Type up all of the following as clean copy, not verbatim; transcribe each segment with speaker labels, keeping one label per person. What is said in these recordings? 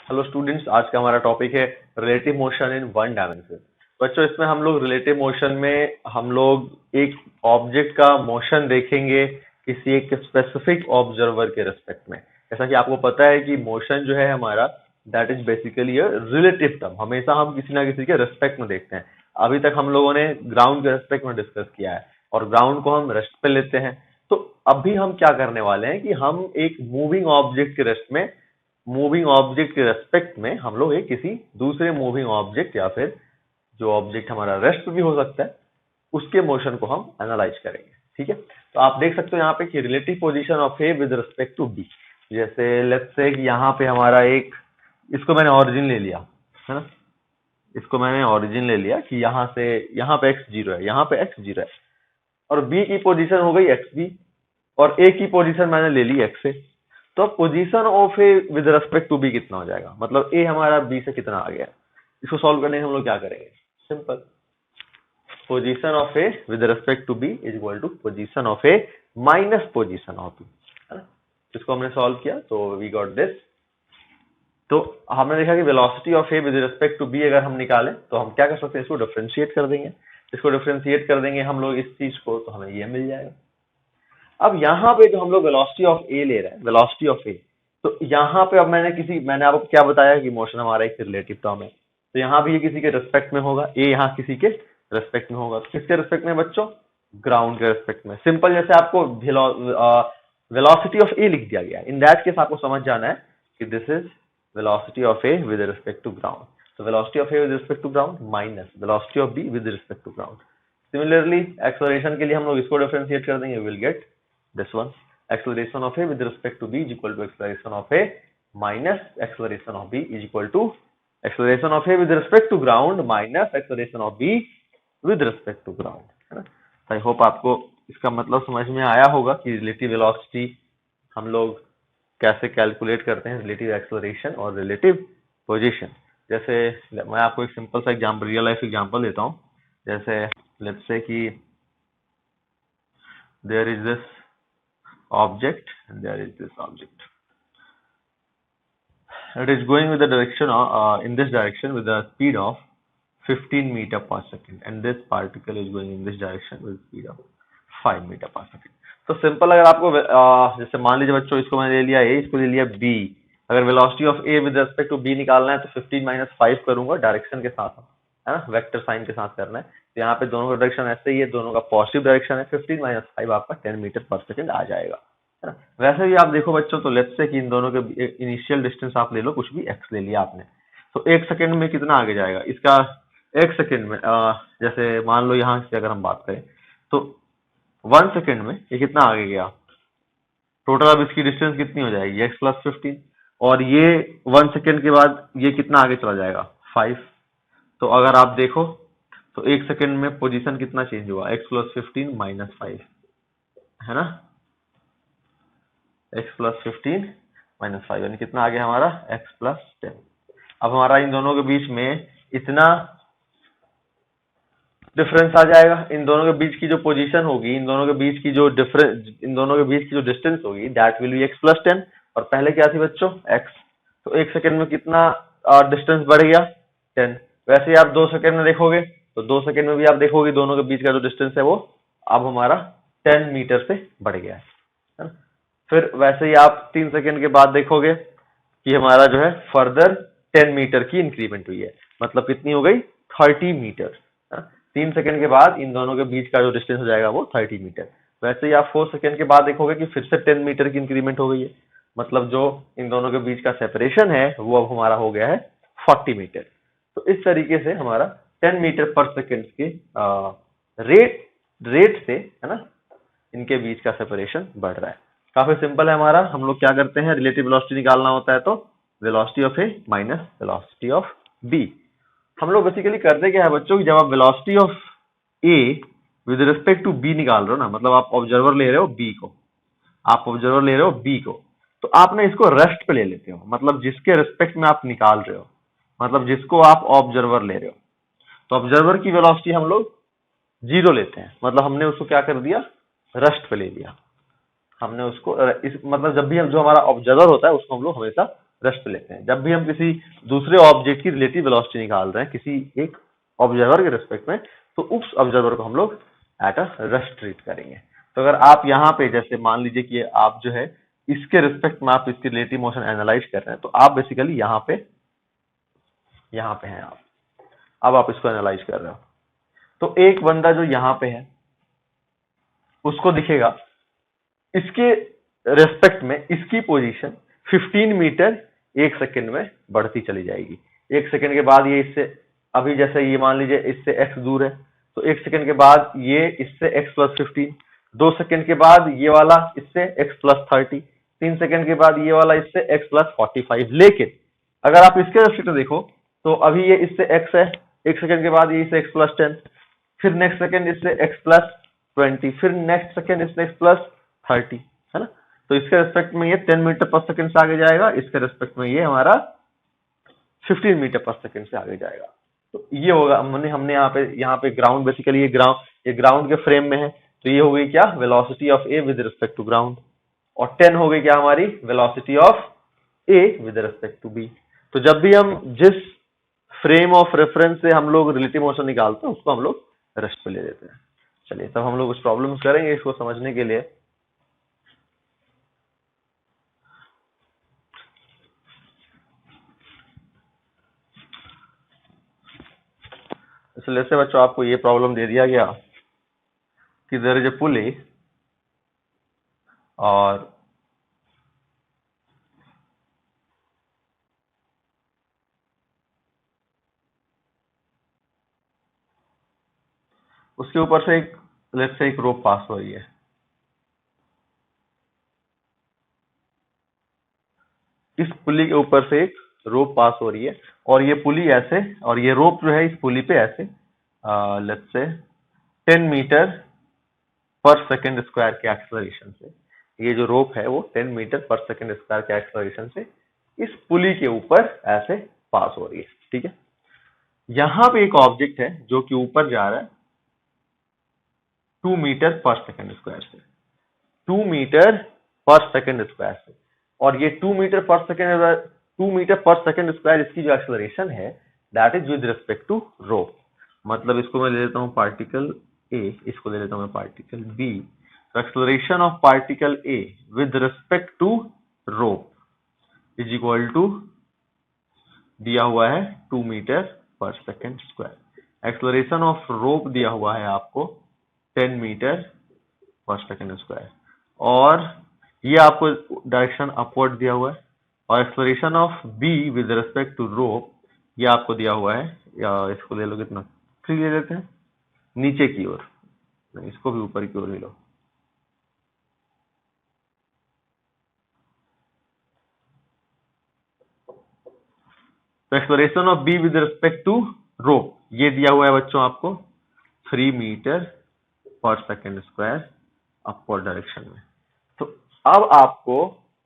Speaker 1: Hello students, आज का हमारा टॉपिक है relative motion in one dimension. बच्चों, इसमें हम लोग रिलेटिव मोशन में हम लोग एक ऑब्जेक्ट का मोशन देखेंगे किसी एक स्पेसिफिक ऑब्जर्वर के रेस्पेक्ट में। जैसा कि आपको पता है कि मोशन जो है हमारा, that is basically a relative term. हमेशा हम किसी ना किसी के रेस्पेक्ट में देखते हैं। अभी तक हम लोगों ने ग्राउंड के रेस्पेक्ट में डिस्कस किया है और ग्राउंड को हम रेस्ट पे लेते हैं। तो अभी हम क्या करने वाले हैं कि हम एक मूविंग ऑब्जेक्ट के रेस्पेक्ट में हम लोग एक किसी दूसरे मूविंग ऑब्जेक्ट या फिर जो ऑब्जेक्ट हमारा रेस्ट पे भी हो सकता है उसके मोशन को हम एनालाइज करेंगे। ठीक है, तो आप देख सकते हो यहाँ पे कि relative position of A with respect to B. जैसे लेट्स से कि यहाँ पे हमारा एक, इसको मैंने ऑरिजिन ले लिया है ना, इसको मैंने ऑरिजिन ले लिया कि यहाँ से यहाँ पे एक्स जीरो है, यहाँ पे एक्स जीरो है और बी की पोजीशन हो गई एक्स बी और ए की पोजीशन मैंने ले ली एक्स ए। तो position of A with respect to B कितना हो जाएगा, मतलब ए हमारा बी से कितना आ गया। इसको सॉल्व करने हम लोग क्या करेंगे, simple, position of A with respect to B is equal to position of A minus position of B, है ना। इसको हमने सॉल्व किया तो वी गॉट दिस। तो हमने देखा कि velocity of A with respect to B अगर हम निकालें तो हम क्या कर सकते हैं, इसको डिफरेंशिएट कर देंगे। इसको डिफरेंशिएट कर देंगे हम लोग इस चीज को, तो हमें ये मिल जाएगा। अब यहाँ पे जो हम लोग वेलोसिटी ऑफ ए ले रहे हैं, वेलोसिटी ऑफ ए, तो यहाँ पे अब मैंने आपको क्या बताया कि मोशन हमारा एक रिलेटिव टर्म है, तो यहाँ भी ये किसी के रिस्पेक्ट में होगा, ए यहाँ किसी के रिस्पेक्ट में होगा। तो किसके रिस्पेक्ट में बच्चों, ग्राउंड के रिस्पेक्ट में। सिंपल, जैसे आपको वेलोसिटी ऑफ ए लिख दिया गया, इन दैट केस आपको समझ जाना है कि this is velocity of A with respect to ground. तो velocity of A with respect to ground minus velocity of B with respect to ground. Similarly acceleration के लिए हम लोग इसको डिफरेंशिएट कर देंगे, will get this one, acceleration of a with respect to b is equal to acceleration of a minus acceleration of b is equal to acceleration of a with respect to ground minus acceleration of b with respect to ground, है ना। I hope आपको इसका मतलब समझ में आया होगा कि रिलेटिव वेलोसिटी हम लोग कैसे कैलकुलेट करते हैं, रिलेटिव एक्सेलरेशन और रिलेटिव पोजीशन। जैसे मैं आपको एक सिंपल सा एग्जांपल, रियल लाइफ एग्जांपल देता हूँ। जैसे लेट्स से कि there is this object and there is this object. It is going with the direction in this direction with the speed of 15 meter per second and this particle is going in this direction with speed of 5 meter per second. तो simple, अगर आपको जैसे मान लीजिए बच्चों, इसको मैंने ले लिया ए, इसको ले लिया बी। अगर velocity of A with respect to B निकालना है तो 15 माइनस 5 करूंगा डायरेक्शन के साथ, है ना, वेक्टर साइन के साथ करना है। तो यहाँ पे दोनों का डायरेक्शन ऐसे ही है, दोनों का पॉजिटिव डायरेक्शन है। 15 माइनस 5 आपका 10 मीटर पर सेकंड आ जाएगा, है ना। वैसे भी आप देखो बच्चों, तो लेट्स से कि इन दोनों के इनिशियल डिस्टेंस आप ले लो, कुछ भी एक्स ले लिया आपने, तो एक सेकंड में कितना आगे जाएगा इसका, एक सेकंड में जैसे मान लो यहाँ से अगर हम बात करें तो 1 सेकंड में ये कितना आगे गया, टोटल अब इसकी डिस्टेंस कितनी हो जाएगी, एक्स प्लस 15, और ये 1 सेकंड के बाद ये कितना आगे चला जाएगा, 5। तो अगर आप देखो तो एक सेकंड में पोजीशन कितना चेंज हुआ, एक्स प्लस 15 माइनस 5, है ना, एक्स प्लस 15 माइनस 5 यानी कितना आ गया हमारा, एक्स प्लस 10। अब हमारा इन दोनों के बीच में इतना डिफरेंस आ जाएगा। इन दोनों के बीच की जो पोजीशन होगी, इन दोनों के बीच की जो डिस्टेंस होगी, that will be x plus 10। और पहले क्या थी बच्चों, एक्स। तो एक सेकंड में कितना डिस्टेंस बढ़ गया, 10। वैसे ही आप 2 सेकंड में देखोगे तो 2 सेकंड में भी आप देखोगे दोनों के बीच का जो डिस्टेंस है वो अब हमारा 10 मीटर से बढ़ गया है। फिर वैसे ही आप 3 सेकंड के बाद देखोगे कि हमारा जो है फर्दर 10 मीटर की इंक्रीमेंट हुई है, मतलब कितनी हो गई, 30 मीटर। 3 सेकंड के बाद इन दोनों के बीच का जो डिस्टेंस हो जाएगा वो 30 मीटर। वैसे ही आप 4 सेकंड के बाद देखोगे कि फिर से 10 मीटर की इंक्रीमेंट हो गई है, मतलब जो इन दोनों के बीच का सेपरेशन है वो अब हमारा हो गया है 40 मीटर। तो इस तरीके से हमारा 10 मीटर पर सेकंड के रेट से, है ना, इनके बीच का सेपरेशन बढ़ रहा है। काफी सिंपल है हमारा। हम लोग क्या करते हैं, रिलेटिव वेलोसिटी निकालना होता है तो velocity of A minus velocity of B. हम लोग बेसिकली करते क्या है बच्चों कि जब आप velocity of A with respect to B निकाल रहे हो ना, मतलब आप ऑब्जर्वर ले रहे हो बी को, आप ऑब्जर्वर ले रहे हो बी को, तो आप ना इसको रेस्ट पे ले लेते हो, मतलब जिसके रिस्पेक्ट में आप निकाल रहे हो, मतलब जिसको आप ऑब्जर्वर ले रहे हो। तो ऑब्जर्वर की वेलोसिटी हम लोग 0 लेते हैं, मतलब हमने उसको क्या कर दिया, रेस्ट पे ले लिया हमने उसको। मतलब जब भी हम, जो हमारा ऑब्जर्वर होता है उसको हम लोग हमेशा रेस्ट पे लेते हैं। जब भी हम किसी दूसरे ऑब्जेक्ट की रिलेटिव वेलोसिटी निकाल रहे हैं किसी एक ऑब्जर्वर के रिस्पेक्ट में, तो उस ऑब्जर्वर को हम लोग एट अ रेस्ट ट्रीट करेंगे। तो अगर आप यहाँ पे जैसे मान लीजिए कि आप जो है इसके रिस्पेक्ट में आप इसकी रिलेटिव मोशन एनालाइज कर रहे हैं, तो आप बेसिकली यहाँ पे हैं आप, अब आप इसको एनालाइज कर रहे हो। तो एक बंदा जो यहाँ पे है उसको दिखेगा इसके रेस्पेक्ट में इसकी पोजीशन 15 मीटर 1 सेकंड में बढ़ती चली जाएगी। 1 सेकंड के बाद ये इससे, अभी जैसे ये मान लीजिए इससे x दूर है, तो 1 सेकंड के बाद ये इससे x प्लस 15, 2 सेकंड के बाद ये वाला इससे x प्लस 30, 3 सेकंड के बाद ये वाला इससे x प्लस 45। लेकिन अगर आप इसके रेस्पेक्ट में देखो तो अभी ये इससे x है, 1 सेकंड के बाद ये इससे x प्लस 10, फिर नेक्स्ट सेकंड इससे x प्लस 20, फिर नेक्स्ट सेकंड इससे x प्लस 30, है ना। तो इसके रेस्पेक्ट में ये 10 मीटर पर सेकंड से आगे जाएगा, इसके रेस्पेक्ट में ये हमारा 15 मीटर पर सेकंड से आगे जाएगा। तो ये होगा, हमने यहाँ पे ग्राउंड, बेसिकली ये ग्राउंड के फ्रेम में है, तो ये हो गई क्या, velocity of A with respect to ground, और 10 हो गई क्या हमारी velocity of A with respect to B. तो जब भी हम जिस फ्रेम ऑफ रेफरेंस से हम लोग रिलेटिव मोशन निकालते हैं उसको हम लोग रेस्ट पे ले लेते हैं। चलिए तब हम लोग कुछ प्रॉब्लम्स करेंगे इसको समझने के लिए। इसलिए से बच्चों आपको ये प्रॉब्लम दे दिया गया कि देयर इज ए पुली और उसके ऊपर से एक लेट्स से एक रोप पास हो रही है। इस पुली के ऊपर से एक रोप पास हो रही है और ये पुली ऐसे, और ये रोप जो है इस पुली पे ऐसे लेट्स से 10 मीटर पर सेकंड स्क्वायर के एक्सेलरेशन से, ये जो रोप है वो 10 मीटर पर सेकंड स्क्वायर के एक्सेलरेशन से इस पुली के ऊपर ऐसे पास हो रही है। ठीक है, यहां पे एक ऑब्जेक्ट है जो कि ऊपर जा रहा है 2 मीटर पर सेकंड स्क्वायर से, 2 मीटर पर सेकंड स्क्वायर से, और ये 2 मीटर पर सेकंड स्क्वायर इसकी जो एक्सेलरेशन है that is with respect to rope. मतलब इसको मैं ले लेता हूं पार्टिकल ए, इसको ले लेता हूं मैं पार्टिकल बी। तो acceleration of particle A with respect to rope is equal to, दिया हुआ है 2 मीटर पर second square. Acceleration of rope दिया हुआ है आपको 10 मीटर पर सेकंड स्क्वायर, और ये आपको डायरेक्शन अपवर्ड दिया हुआ है, और acceleration of B with respect to rope ये आपको दिया हुआ है, या इसको ले लो कितना 3 ले लेते हैं नीचे की ओर, इसको भी ऊपर की ओर ले लो। तो acceleration of B with respect to rope ये दिया हुआ है बच्चों आपको 3 मीटर पर सेकंड स्क्वायर अपवर्ड डायरेक्शन में। तो अब आपको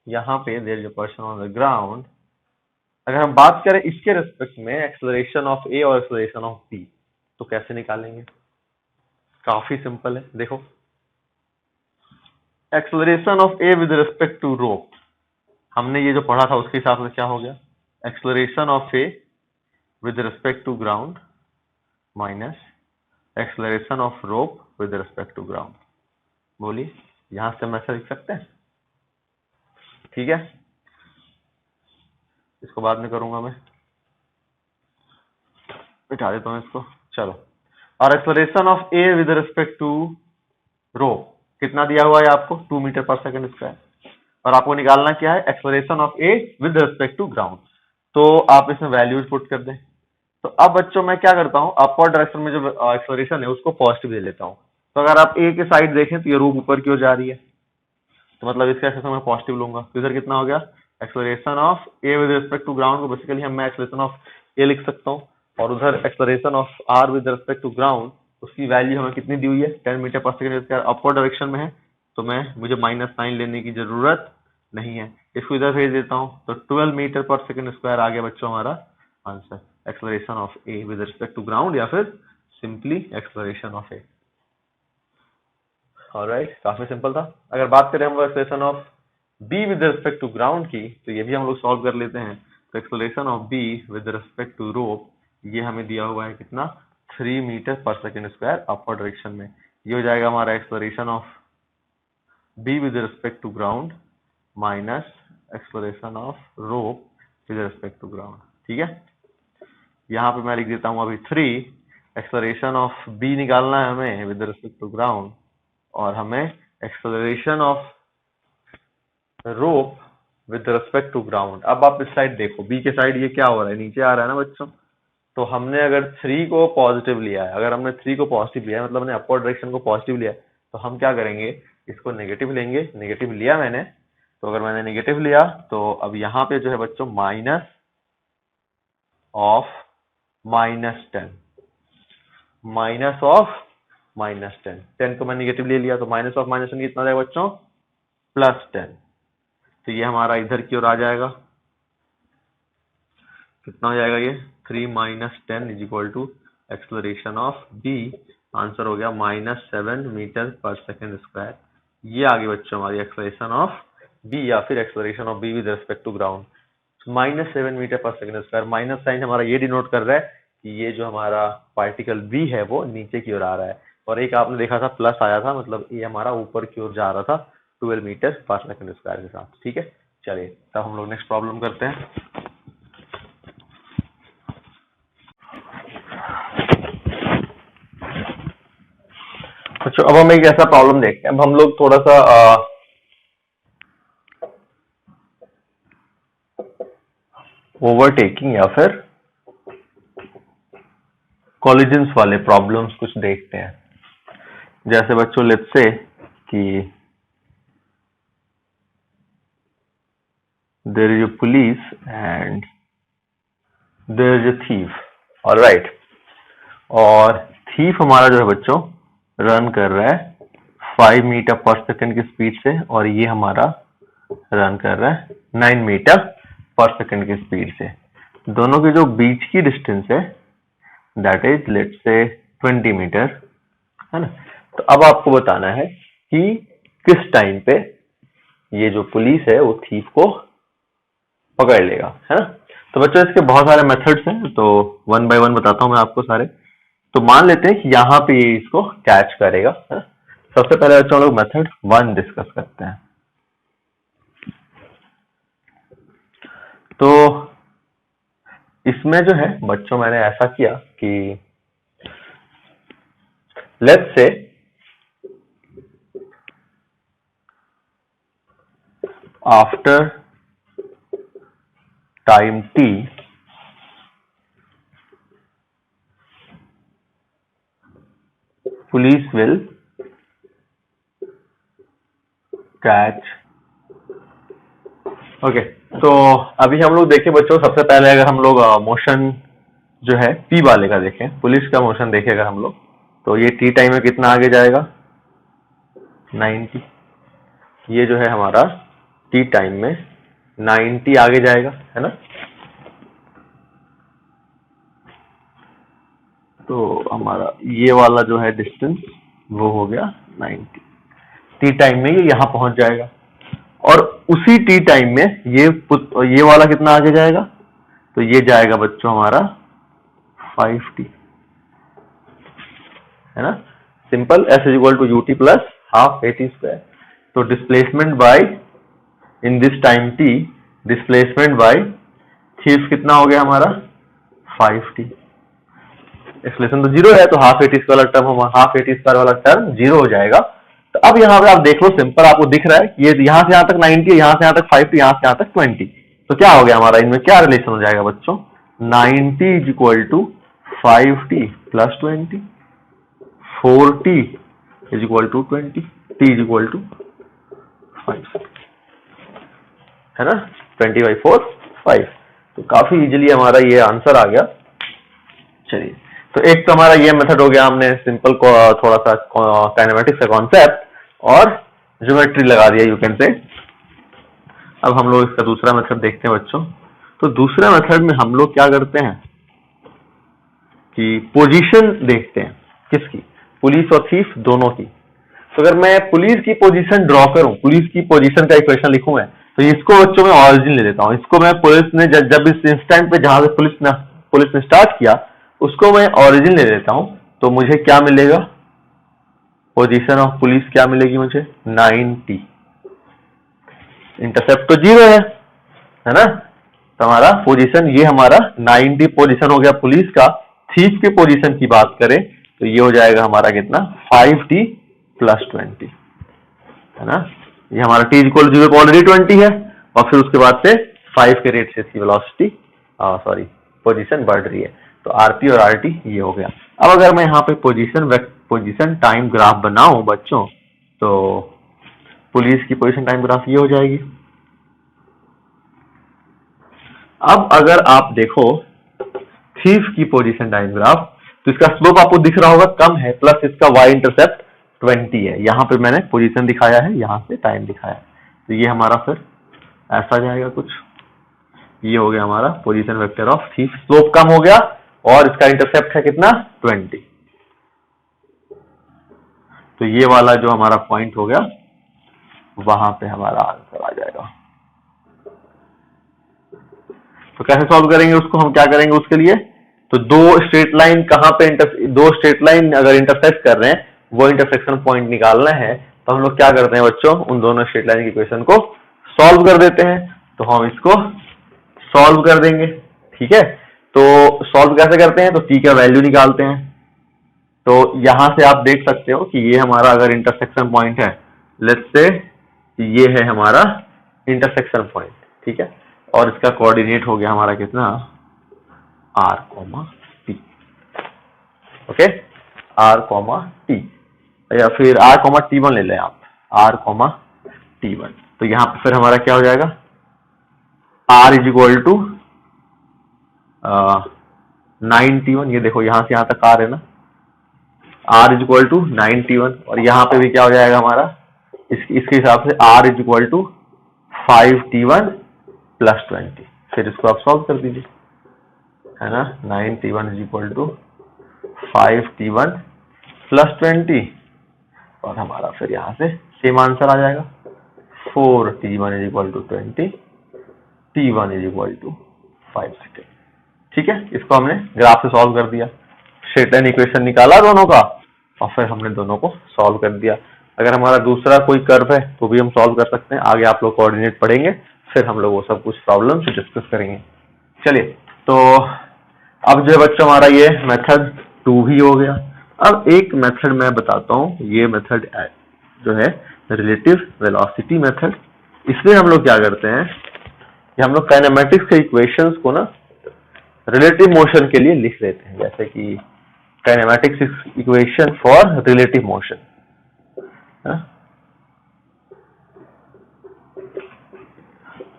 Speaker 1: यहाँ पे there is a person on the ground, अगर हम बात करें इसके रिस्पेक्ट में एक्सेलरेशन ऑफ ए और एक्सेलरेशन ऑफ बी, तो कैसे निकालेंगे? काफी सिंपल है, देखो acceleration of A with respect to rope, हमने ये जो पढ़ा था उसके हिसाब से क्या हो गया, acceleration of A with respect to ground minus acceleration of rope with respect to ground. बोलिए, यहां से हम ऐसा लिख सकते हैं? ठीक है, इसको बाद में करूंगा मैं, मिटा देता हूं इसको। चलो, और acceleration of A with respect to row कितना दिया हुआ है आपको 2 मीटर पर सेकंड स्क्वायर, और आपको निकालना क्या है acceleration of A with respect to ground. तो आप इसमें वैल्यूज पुट कर दें। तो अब बच्चों मैं क्या करता हूं, अपवर्ड डायरेक्शन में जो एक्सेलरेशन है उसको पॉजिटिव ले लेता हूं। तो अगर आप ए के साइड देखें तो ये रूप ऊपर की ओर जा रही है, तो मतलब इसका एक्सेलरेशन मैं पॉजिटिव लूंगा, तो इधर कितना हो गया acceleration of A with respect to ground को बेसिकली हम मैं एक्सेलरेशन ऑफ ए लिख सकता हूँ, और उधर acceleration of R with respect to ground उसकी वैल्यू हमें कितनी दी हुई है 10 मीटर पर सेकंड स्क्वायर अपवर्ड डायरेक्शन में है, तो मुझे माइनस साइन लेने की जरूरत नहीं है, इसको इधर भेज देता हूँ। तो 12 मीटर पर सेकंड स्क्वायर आ गया बच्चों हमारा answer, acceleration of A with respect to ground या फिर simply acceleration of A. Alright, काफी सिंपल था। अगर बात करें हम acceleration of B with respect to ground की, तो ये भी हम लोग सॉल्व कर लेते हैं। तो acceleration of B with respect to rope, ये हमें दिया हुआ है कितना, 3 मीटर पर सेकेंड स्क्वायर अपवर्ड डायरेक्शन में। ये हो जाएगा हमारा acceleration of B with respect to ground minus acceleration of rope with respect to ground. ठीक है, यहाँ पे मैं लिख देता हूँ अभी 3, एक्सेलरेशन ऑफ बी निकालना है हमें विद रिस्पेक्ट टू ग्राउंड, और हमें acceleration of rope with respect to ground. अब आप इस साइड देखो, बी के साइड ये क्या हो रहा है, नीचे आ रहा है ना बच्चों। तो हमने अगर 3 को पॉजिटिव लिया है, अगर हमने 3 को पॉजिटिव लिया है मतलब हमने अपवर्ड डायरेक्शन को पॉजिटिव लिया है, तो हम क्या करेंगे, इसको नेगेटिव लेंगे। नेगेटिव लिया मैंने, तो अगर मैंने नेगेटिव लिया तो अब यहाँ पे जो है बच्चों माइनस ऑफ -10, माइनस ऑफ -10, 10 को मैं नेगेटिव ले लिया तो माइनस ऑफ -10 कितना जाएगा बच्चों, +10। तो ये हमारा इधर की ओर आ जाएगा, कितना हो जाएगा ये, 3 - 10 is equal to acceleration of B, answer हो गया -7 मीटर पर सेकेंड स्क्वायर। ये आगे बच्चों हमारी एक्सेलरेशन ऑफ बी या फिर acceleration of B with respect to ground, -7 metre पर सेकेंड स्क्वायर। माइनस साइन हमारा ये डिनोट कर रहा है कि ये जो हमारा पार्टिकल बी है वो नीचे की ओर आ रहा है, और एक आपने देखा था प्लस आया था, मतलब ये हमारा ऊपर की ओर जा रहा था 12 मीटर पर सेकेंड स्क्वायर के साथ। ठीक है, चलिए तब हम लोग नेक्स्ट प्रॉब्लम करते हैं। अच्छा, अब हम एक ऐसा प्रॉब्लम देखते हैं। अब हम लोग थोड़ा सा ओवरटेकिंग या फिर कॉलिजन्स वाले प्रॉब्लम्स कुछ देखते हैं। जैसे बच्चों लेट्स से कि there is a police and there is a thief, alright, और थीफ हमारा जो है बच्चों रन कर रहा है 5 मीटर पर सेकेंड की स्पीड से, और ये हमारा रन कर रहा है 9 मीटर पर सेकेंड की स्पीड से। दोनों के जो बीच की डिस्टेंस है that is let's say 20 metre, है ना। तो अब आपको बताना है कि किस टाइम पे ये जो पुलिस है वो थीफ को पकड़ लेगा, है ना। तो बच्चों इसके बहुत सारे मेथड्स हैं, तो 1 बाय 1 बताता हूं मैं आपको सारे। तो मान लेते हैं कि यहाँ पे ये इसको कैच करेगा, है ना। सबसे पहले बच्चों लोग मेथड 1 डिस्कस करते हैं। तो इसमें जो है बच्चों मैंने ऐसा किया कि लेट्स से after time t police will catch, okay. तो अभी हम लोग देखें बच्चों, सबसे पहले अगर हम लोग मोशन जो है p वाले का देखें, पुलिस का मोशन देखें अगर हम लोग, तो ये t टाइम में कितना आगे जाएगा, 90। ये जो है हमारा t टाइम में 90 आगे जाएगा, है ना। तो हमारा ये वाला जो है डिस्टेंस वो हो गया 90, टी टाइम में ये यहाँ पहुंच जाएगा, और उसी टी टाइम में ये वाला कितना आगे जाएगा, तो ये जाएगा बच्चों हमारा 5t, है ना। Simple, s is equal to ut plus half at square. तो displacement by in this time t, displacement by thief कितना हो गया हमारा 5t। एक्सप्लेशन तो 0 है, तो हाफ at स्क्वायर वाला टर्म, हाफ at स्क्वायर वाला टर्म 0 हो जाएगा। तो अब यहाँ पे आप देख लो, सिंपल आपको दिख रहा है ये यहाँ से यहाँ तक 90 है, यहाँ से यहाँ तक 5t, यहाँ से यहाँ तक 20। तो क्या हो गया हमारा, इनमें क्या रिलेशन हो जाएगा बच्चों, 90 is equal to 5t plus 20, 4t is equal to 20, t is equal to 5, है ना, 20/4 5। तो काफी इजीली हमारा ये आंसर आ गया। चलिए, तो एक तो हमारा ये मेथड हो गया, हमने सिंपल को थोड़ा सा काइनेमेटिक्स का कॉन्सेप्ट और ज्योमेट्री लगा दिया यू कैन से। अब हम लोग इसका दूसरा मेथड देखते हैं बच्चों। तो दूसरे मेथड में हम लोग क्या करते हैं कि पोजीशन देखते हैं, किसकी, पुलिस और थीफ दोनों की। तो अगर मैं पुलिस की पोजीशन ड्रॉ करूं, पुलिस की पोजीशन का इक्वेशन लिखूं मैं, तो इसको बच्चों में ऑरिजिन ले लेता हूं। इसको मैं पुलिस ने जब इस इंस्टेंट पे जहां से पुलिस ने स्टार्ट किया उसको मैं ऑरिजिन ले लेता हूं, तो मुझे क्या मिलेगा, पोजीशन ऑफ पुलिस क्या मिलेगी मुझे 90। इंटरसेप्ट तो 0 है ना, तो हमारा पोजीशन ये हमारा 90 पोजीशन हो गया पुलिस का। थीफ के पोजीशन की बात करें तो ये हो जाएगा हमारा कितना 5t + 20 है ना। ये हमारा t = 0 को ऑलरेडी 20 है, और फिर उसके बाद से 5 के रेट से इसकी वेलोसिटी पोजीशन बढ़ रही है, तो rp और rt ये हो गया। अब अगर मैं यहाँ पे पोजीशन टाइम ग्राफ बनाऊं बच्चों, तो पुलिस की पोजीशन टाइम ग्राफ ये हो जाएगी। अब अगर आप देखो थीफ की पोजीशन टाइम ग्राफ, तो इसका स्लोप आपको दिख रहा होगा कम है, प्लस इसका y इंटरसेप्ट 20 है। यहाँ पे मैंने पोजीशन दिखाया है, यहाँ से टाइम दिखाया है, तो ये हमारा फिर ऐसा जाएगा कुछ। ये हो गया हमारा position vector of thief, slope कम हो गया और इसका इंटरसेप्ट है कितना 20। तो ये वाला जो हमारा पॉइंट हो गया वहां पे हमारा आंसर आ जाएगा। तो कैसे सॉल्व करेंगे उसको, हम क्या करेंगे उसके लिए, तो दो स्ट्रेट लाइन कहां पे दो स्ट्रेट लाइन अगर इंटरसेक्ट कर रहे हैं वो इंटरसेक्शन पॉइंट निकालना है, तो हम लोग क्या करते हैं बच्चों, उन दोनों स्ट्रेट लाइन की इक्वेशन को सॉल्व कर देते हैं। तो हम इसको सॉल्व कर देंगे, ठीक है। तो सॉल्व कैसे करते हैं, तो t का वैल्यू निकालते हैं। तो यहां से आप देख सकते हो कि ये हमारा अगर इंटरसेक्शन पॉइंट है, लेट्स से ये है हमारा इंटरसेक्शन पॉइंट, ठीक है, और इसका कोऑर्डिनेट हो गया हमारा कितना r, t, okay, r, t, या फिर r, t1 ले लें आप, r, t1। तो यहाँ पे फिर हमारा क्या हो जाएगा, r = 9t1, ये देखो यहाँ से यहाँ तक r है ना, r = 9t1, और यहाँ पे भी क्या हो जाएगा हमारा, इसके हिसाब से r = 5t1 + 20। फिर इसको आप सॉल्व कर दीजिए, है ना, 9t1 = 5t1 + 20, और हमारा फिर यहाँ से सेम आंसर आ जाएगा 4t1 = 20, t1 = 5 सेकेंड, ठीक है। इसको हमने ग्राफ से सॉल्व कर दिया, स्ट्रेट लाइन इक्वेशन निकाला दोनों का, और फिर हमने दोनों को सॉल्व कर दिया। अगर हमारा दूसरा कोई कर्व है तो भी हम सॉल्व कर सकते हैं, आगे आप लोग कोऑर्डिनेट पढ़ेंगे, फिर हम लोग वो सब कुछ प्रॉब्लम से डिस्कस करेंगे। चलिए, तो अब जो है बच्चों हमारा ये मेथड 2 भी हो गया। अब एक मेथड मैं बताता हूँ, ये मेथड जो है रिलेटिव वेलोसिटी मेथड। इसमें हम लोग क्या करते हैं कि हम लोग काइनेमेटिक्स के इक्वेशंस को ना रिलेटिव मोशन के लिए लिख लेते हैं, जैसे कि kinematics equation for relative motion,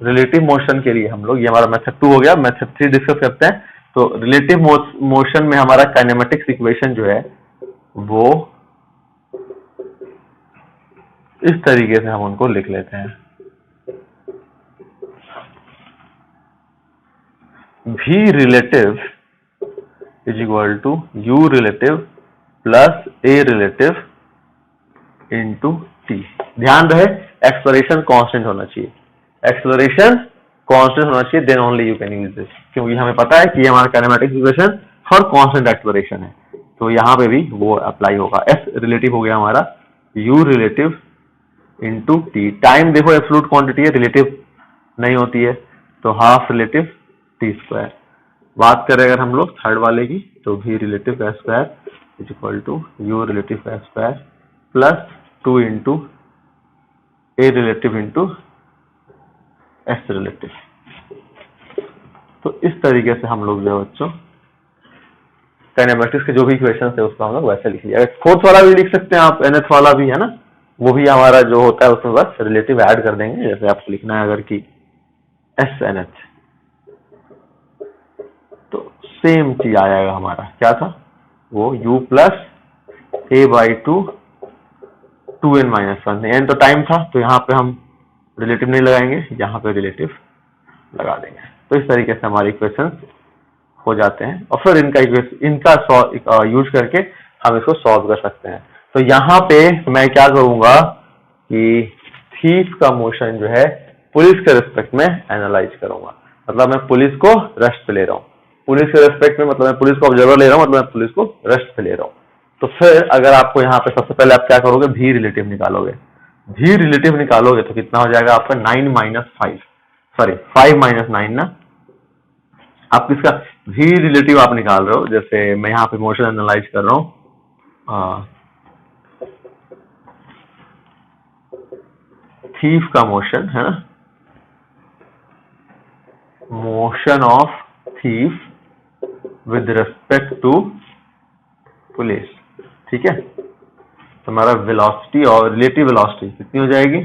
Speaker 1: relative motion के लिए हम लोग, ये हमारा मेथड 2 हो गया। मेथड 3 डिस्कस करते हैं। तो रिलेटिव मोशन में हमारा काइनेमेटिक्स इक्वेशन जो है वो इस तरीके से हम उनको लिख लेते हैं, v relative = u relative + a relative into t। ध्यान रहे एक्सेलरेशन कांस्टेंट होना चाहिए, एक्सेलरेशन कांस्टेंट होना चाहिए, then only you can use this, क्योंकि हमें पता है कि ये हमारा kinematics equation for constant acceleration है, तो यहाँ पे भी वो अप्लाई होगा। s रिलेटिव हो गया हमारा u relative into t। Time देखो एब्सोल्यूट क्वांटिटी है, रिलेटिव नहीं होती है, तो हाफ रिलेटिव t²। बात करें अगर हम लोग थर्ड वाले की, तो v रिलेटिव का स्क्वायर = u रिलेटिव का square + 2 into a relative into s relative. तो इस तरीके से हम लोग जो बच्चों काइनेमेटिक्स के जो भी इक्वेशन है उसको हम लोग वैसे लिख लिया। फोर्थ वाला भी लिख सकते हैं आप, nth वाला भी है ना, वो भी हमारा जो होता है उसमें बस रिलेटिव ऐड कर देंगे। जैसे आपको लिखना है अगर कि SNH, तो सेम चीज आ जाएगा हमारा, क्या था वो u + a/2 2n - 1। n तो टाइम था, तो यहाँ पे हम रिलेटिव नहीं लगाएंगे, यहाँ पे रिलेटिव लगा देंगे। तो इस तरीके से हमारे इक्वेशन हो जाते हैं, और फिर इनका यूज करके हम इसको सॉल्व कर सकते हैं। तो यहाँ पे मैं क्या करूंगा कि थीफ का मोशन जो है पुलिस के रिस्पेक्ट में एनालाइज करूंगा। मतलब मैं पुलिस को रेस्ट पे ले रहा हूँ, पुलिस के रिस्पेक्ट में मतलब मैं पुलिस को ऑब्जर्वर ले रहा हूँ, मतलब मैं पुलिस को रेस्ट पे ले रहा हूँ। तो फिर अगर आपको यहाँ पे सबसे पहले आप क्या करोगे, भी रिलेटिव निकालोगे। भी रिलेटिव निकालोगे तो कितना हो जाएगा आपका 9 माइनस 5, सॉरी 5 माइनस 9 ना। आप किसका भी रिलेटिव आप निकाल रहे हो, जैसे मैं यहाँ पे मोशन एनालाइज कर रहा हूँ, थीफ का मोशन है ना, motion of thief with respect to police, ठीक है। तो हमारा वेलोसिटी और रिलेटिव वेलोसिटी कितनी हो जाएगी,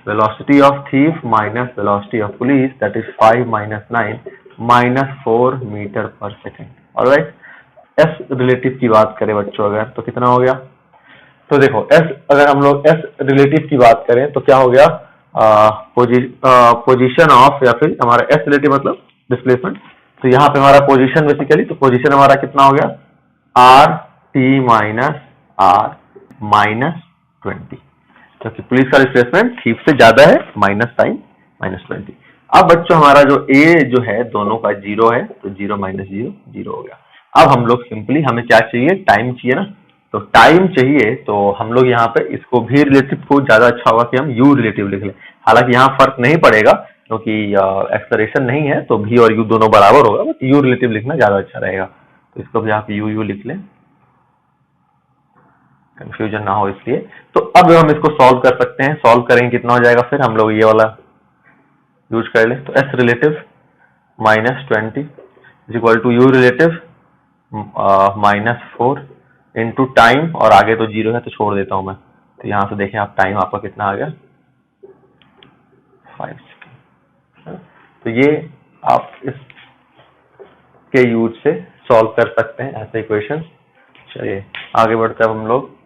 Speaker 1: velocity of thief minus velocity of police, that is 5 minus 9 minus 4 metre पर सेकेंड। ऑलराइट, एस रिलेटिव की बात करें बच्चों अगर, तो कितना हो गया, तो देखो एस, अगर हम लोग एस रिलेटिव की बात करें तो क्या हो गया, पोजीशन ऑफ, या फिर हमारा एस रिलेटिव मतलब डिस्प्लेसमेंट। तो यहाँ पे हमारा पोजीशन बेसिकली, तो पोजीशन हमारा कितना हो गया, R T minus R minus 20, क्योंकि पुलिस का डिस्प्लेसमेंट थीफ से ज्यादा है, माइनस साइन माइनस 20। अब बच्चों हमारा जो ए जो है दोनों का 0 है, तो 0 माइनस 0 0 हो गया। अब हम लोग सिंपली, हमें क्या चाहिए, टाइम चाहिए ना, तो टाइम चाहिए, तो हम लोग यहाँ पे इसको भी रिलेटिव को ज्यादा अच्छा होगा कि हम यू रिलेटिव लिख लें। हालांकि यहाँ फर्क नहीं पड़ेगा क्योंकि एक्सलरेशन नहीं है, तो भी और यू दोनों बराबर होगा, बट यू रिलेटिव लिखना ज्यादा अच्छा रहेगा। तो इसको भी आप यू यू लिख लें, कंफ्यूजन ना हो इसलिए। तो अब हम इसको सॉल्व कर सकते हैं, सॉल्व करेंगे कितना हो जाएगा, फिर हम लोग ये वाला यूज कर ले, तो S relative minus 20 is equal to U relative minus 4 into time, और आगे तो 0 है तो छोड़ देता हूं मैं। तो यहां से देखें आप, टाइम आपका कितना आ गया, 5 सेकेंड। तो ये आप इसके यूज से सॉल्व कर सकते हैं ऐसे इक्वेशन। चलिए आगे बढ़ते हैं हम लोग।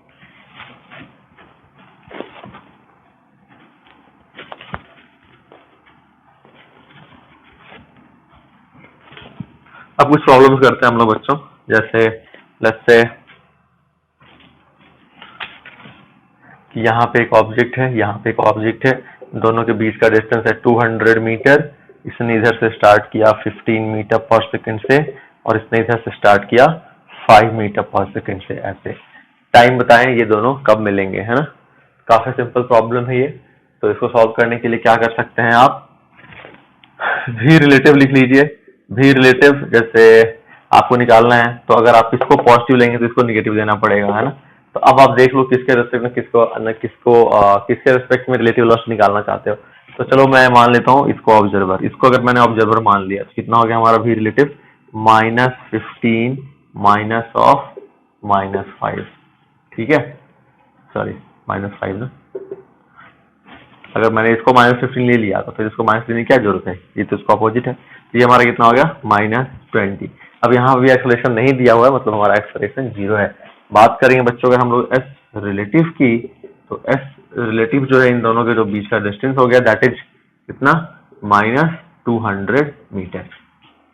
Speaker 1: अब कुछ प्रॉब्लम्स करते हैं हम लोग बच्चों, जैसे लेट्स से यहाँ पे एक ऑब्जेक्ट है, यहाँ पे एक ऑब्जेक्ट है, दोनों के बीच का डिस्टेंस है 200 मीटर। इसने इधर से स्टार्ट किया 15 मीटर पर सेकंड से, और इसने इधर से स्टार्ट किया 5 मीटर पर सेकंड से। ऐसे टाइम बताएं ये दोनों कब मिलेंगे, है ना। काफी सिंपल प्रॉब्लम है ये। तो इसको सॉल्व करने के लिए क्या कर सकते हैं आप, भी रिलेटिव लिख लीजिए। भी रिलेटिव जैसे आपको निकालना है, तो अगर आप इसको पॉजिटिव लेंगे तो इसको निगेटिव देना पड़ेगा, है ना। तो अब आप देख लो किसके रिस्पेक्ट में किसके रिस्पेक्ट में रिलेटिव वेलोसिटी निकालना चाहते हो। तो चलो मैं मान लेता हूँ इसको ऑब्जर्वर, इसको अगर मैंने ऑब्जर्वर मान लिया तो कितना हो गया हमारा भी रिलेटिव, -15 माइनस ऑफ -5, ठीक है, सॉरी -5 ना। अगर मैंने इसको -15 ले लिया तो फिर इसको माइनस लेने की क्या जरूरत है, ये तो इसका अपोजिट है। तो ये हमारा कितना हो गया, -20। अब यहाँ भी एक्सेलरेशन नहीं दिया हुआ है, मतलब हमारा एक्सेलरेशन 0 है। बात करेंगे बच्चों अगर हम लोग एस रिलेटिव की, तो एस रिलेटिव जो है इन दोनों के जो बीच का डिस्टेंस हो गया, दैट इज कितना, -200 मीटर,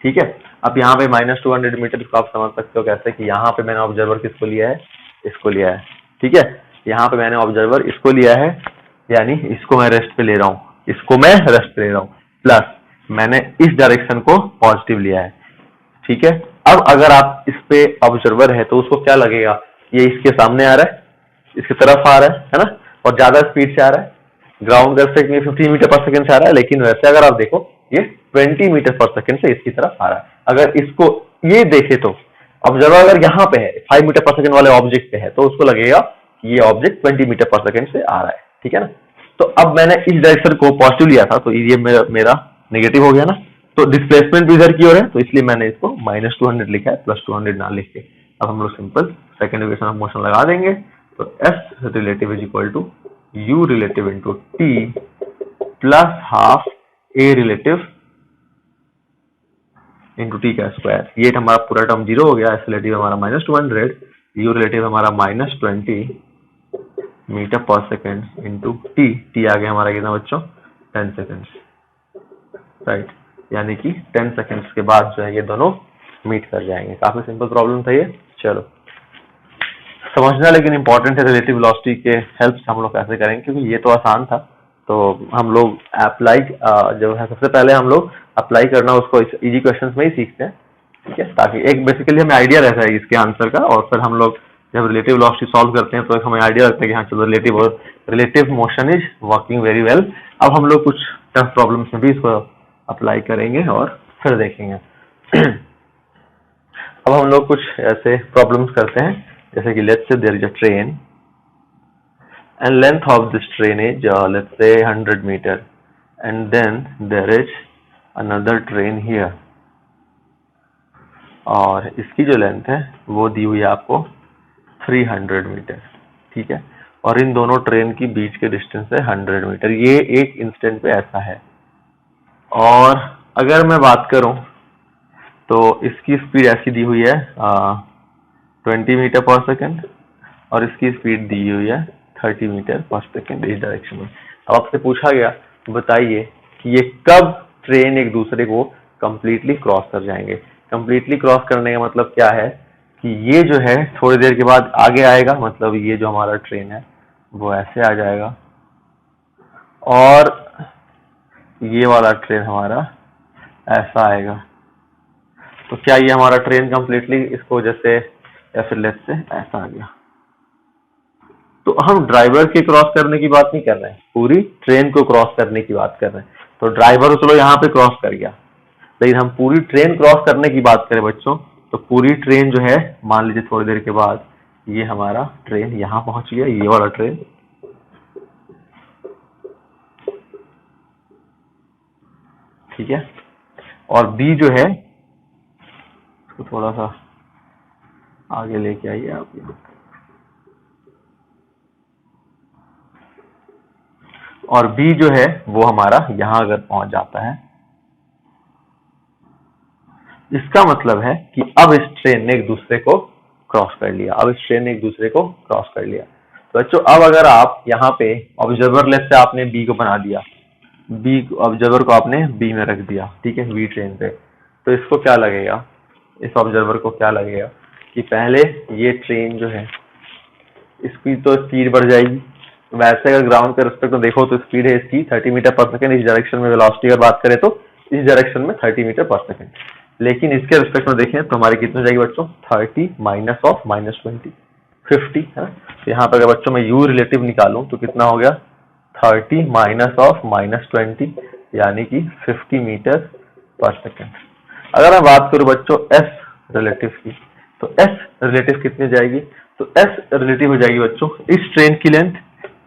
Speaker 1: ठीक है। अब यहाँ पे -200 मीटर को आप समझ सकते हो कैसे, कि यहाँ पे मैंने ऑब्जर्वर किसको लिया है, इसको लिया है, ठीक है। यहाँ पे मैंने ऑब्जर्वर इसको लिया है, यानी इसको मैं रेस्ट पे ले रहा हूँ, इसको मैं रेस्ट पे ले रहा हूँ, प्लस मैंने इस डायरेक्शन को पॉजिटिव लिया है, ठीक है। अब अगर आप इस पे ऑब्जर्वर है तो उसको क्या लगेगा, ये इसके सामने आ रहा है, इसकी तरफ आ रहा है ना, और ज्यादा स्पीड से आ रहा है। ग्राउंड कर में 15 मीटर पर सेकंड से आ रहा है, लेकिन वैसे अगर आप देखो ये 20 मीटर पर सेकंड से इसकी तरफ आ रहा है। अगर इसको ये देखे तो ऑब्जर्वर अगर यहाँ पे है 5 मीटर पर सेकंड वाले ऑब्जेक्ट पे है, तो उसको लगेगा कि ये ऑब्जेक्ट 20 मीटर पर सेकंड से आ रहा है, ठीक है ना। तो अब मैंने इस डायरेक्शन को पॉजिटिव लिया था, तो ये मेरा नेगेटिव हो गया ना। तो डिस्प्लेसमेंट भी इधर की ओर है, तो इसलिए मैंने इसको -200 लिखा है, +200 ना लिख के। अब हम लोग simple second equation of motion लगा देंगे। तो S relative is equal to U relative into T plus half A relative into T का स्क्वायर। ये हमारा पूरा टर्म 0 हो गया, एस रिलेटिव हमारा -200, यू रिलेटिव हमारा -20 मीटर पर सेकेंड इंटू टी आ गया हमारा कितना बच्चों, 10 सेकेंड, राइट। यानी कि 10 सेकेंड्स के बाद जो है ये दोनों मीट कर जाएंगे। काफी सिंपल प्रॉब्लम था ये। चलो समझना लेकिन इंपॉर्टेंट है रिलेटिव वेलोसिटी के हेल्प से हम लोग कैसे करेंगे, क्योंकि ये तो आसान था। तो हम लोग अप्लाई जो है सबसे पहले हम लोग अप्लाई करना उसको इजी क्वेश्चंस में ही सीखते हैं, ठीक है, ताकि एक बेसिकली हमें आइडिया रहता है इसके आंसर का, और फिर हम लोग जब रिलेटिव वेलोसिटी सॉल्व करते हैं तो एक हमें आइडिया लगता है कि हाँ चलो relative motion is working very well. अब हम लोग कुछ टफ प्रॉब्लम्स में भी इसको अप्लाई करेंगे और फिर देखेंगे। अब हम लोग कुछ ऐसे प्रॉब्लम्स करते हैं, जैसे कि let's say there is a train and length of this train is let's say 100 meter, and then there is another train here, और इसकी जो लेंथ है वो दी हुई है आपको 300 मीटर, ठीक है, और इन दोनों ट्रेन की बीच के डिस्टेंस है 100 मीटर। ये एक इंस्टेंट पे ऐसा है। और अगर मैं बात करूं तो इसकी स्पीड ऐसी दी हुई है 20 मीटर पर सेकेंड, और इसकी स्पीड दी हुई है 30 मीटर पर सेकेंड इस डायरेक्शन में। अब आपसे पूछा गया बताइए कि ये कब ट्रेन एक दूसरे को कंप्लीटली क्रॉस कर जाएंगे। कंप्लीटली क्रॉस करने का मतलब क्या है कि ये जो है थोड़ी देर के बाद आगे आएगा, मतलब ये जो हमारा ट्रेन है वो ऐसे आ जाएगा, और ये वाला ट्रेन हमारा ऐसा आएगा। तो क्या ये हमारा ट्रेन कंप्लीटली इसको जैसे या फिर लेट्स से ऐसा आ गया। तो हम ड्राइवर के क्रॉस करने की बात नहीं कर रहे हैं, पूरी ट्रेन को क्रॉस करने की बात कर रहे हैं। तो ड्राइवर चलो यहाँ पे क्रॉस कर गया, लेकिन हम पूरी ट्रेन क्रॉस करने की बात करें बच्चों, तो पूरी ट्रेन जो है मान लीजिए थोड़ी देर के बाद ये हमारा ट्रेन यहाँ पहुंच गया, ये वाला ट्रेन, ठीक है, और बी जो है इसको थोड़ा सा आगे लेके आइए आप, और बी जो है वो हमारा यहां अगर पहुंच जाता है, इसका मतलब है कि अब इस ट्रेन ने एक दूसरे को क्रॉस कर लिया। अब इस ट्रेन ने एक दूसरे को क्रॉस कर लिया। तो बच्चों अब अगर आप यहाँ पे ऑब्जर्वर लेस से आपने बी को बना दिया, बी ऑब्जर्वर को आपने बी में रख दिया, ठीक है, बी ट्रेन पे, तो इसको क्या लगेगा, इस ऑब्जर्वर को क्या लगेगा कि पहले ये ट्रेन जो है इसकी तो स्पीड बढ़ जाएगी। वैसे अगर ग्राउंड के रिस्पेक्ट में देखो तो स्पीड है इसकी 30 मीटर पर सेकंड, इस डायरेक्शन में वेलोसिटी अगर बात करें तो इस डायरेक्शन में 30 मीटर पर सेकंड, लेकिन इसके रिस्पेक्ट में देखें तो हमारी कितनी जाएगी बच्चों, 30 माइनस ऑफ -20 50 है ना। तो यहाँ पर अगर बच्चों मैं यू रिलेटिव निकालूं तो कितना हो गया, 30 माइनस ऑफ -20 यानी कि 50 मीटर पर सेकंड। अगर मैं बात करूं बच्चों एस रिलेटिव की, तो एस रिलेटिव कितनी जाएगी, तो एस रिलेटिव हो जाएगी बच्चों इस ट्रेन की लेंथ,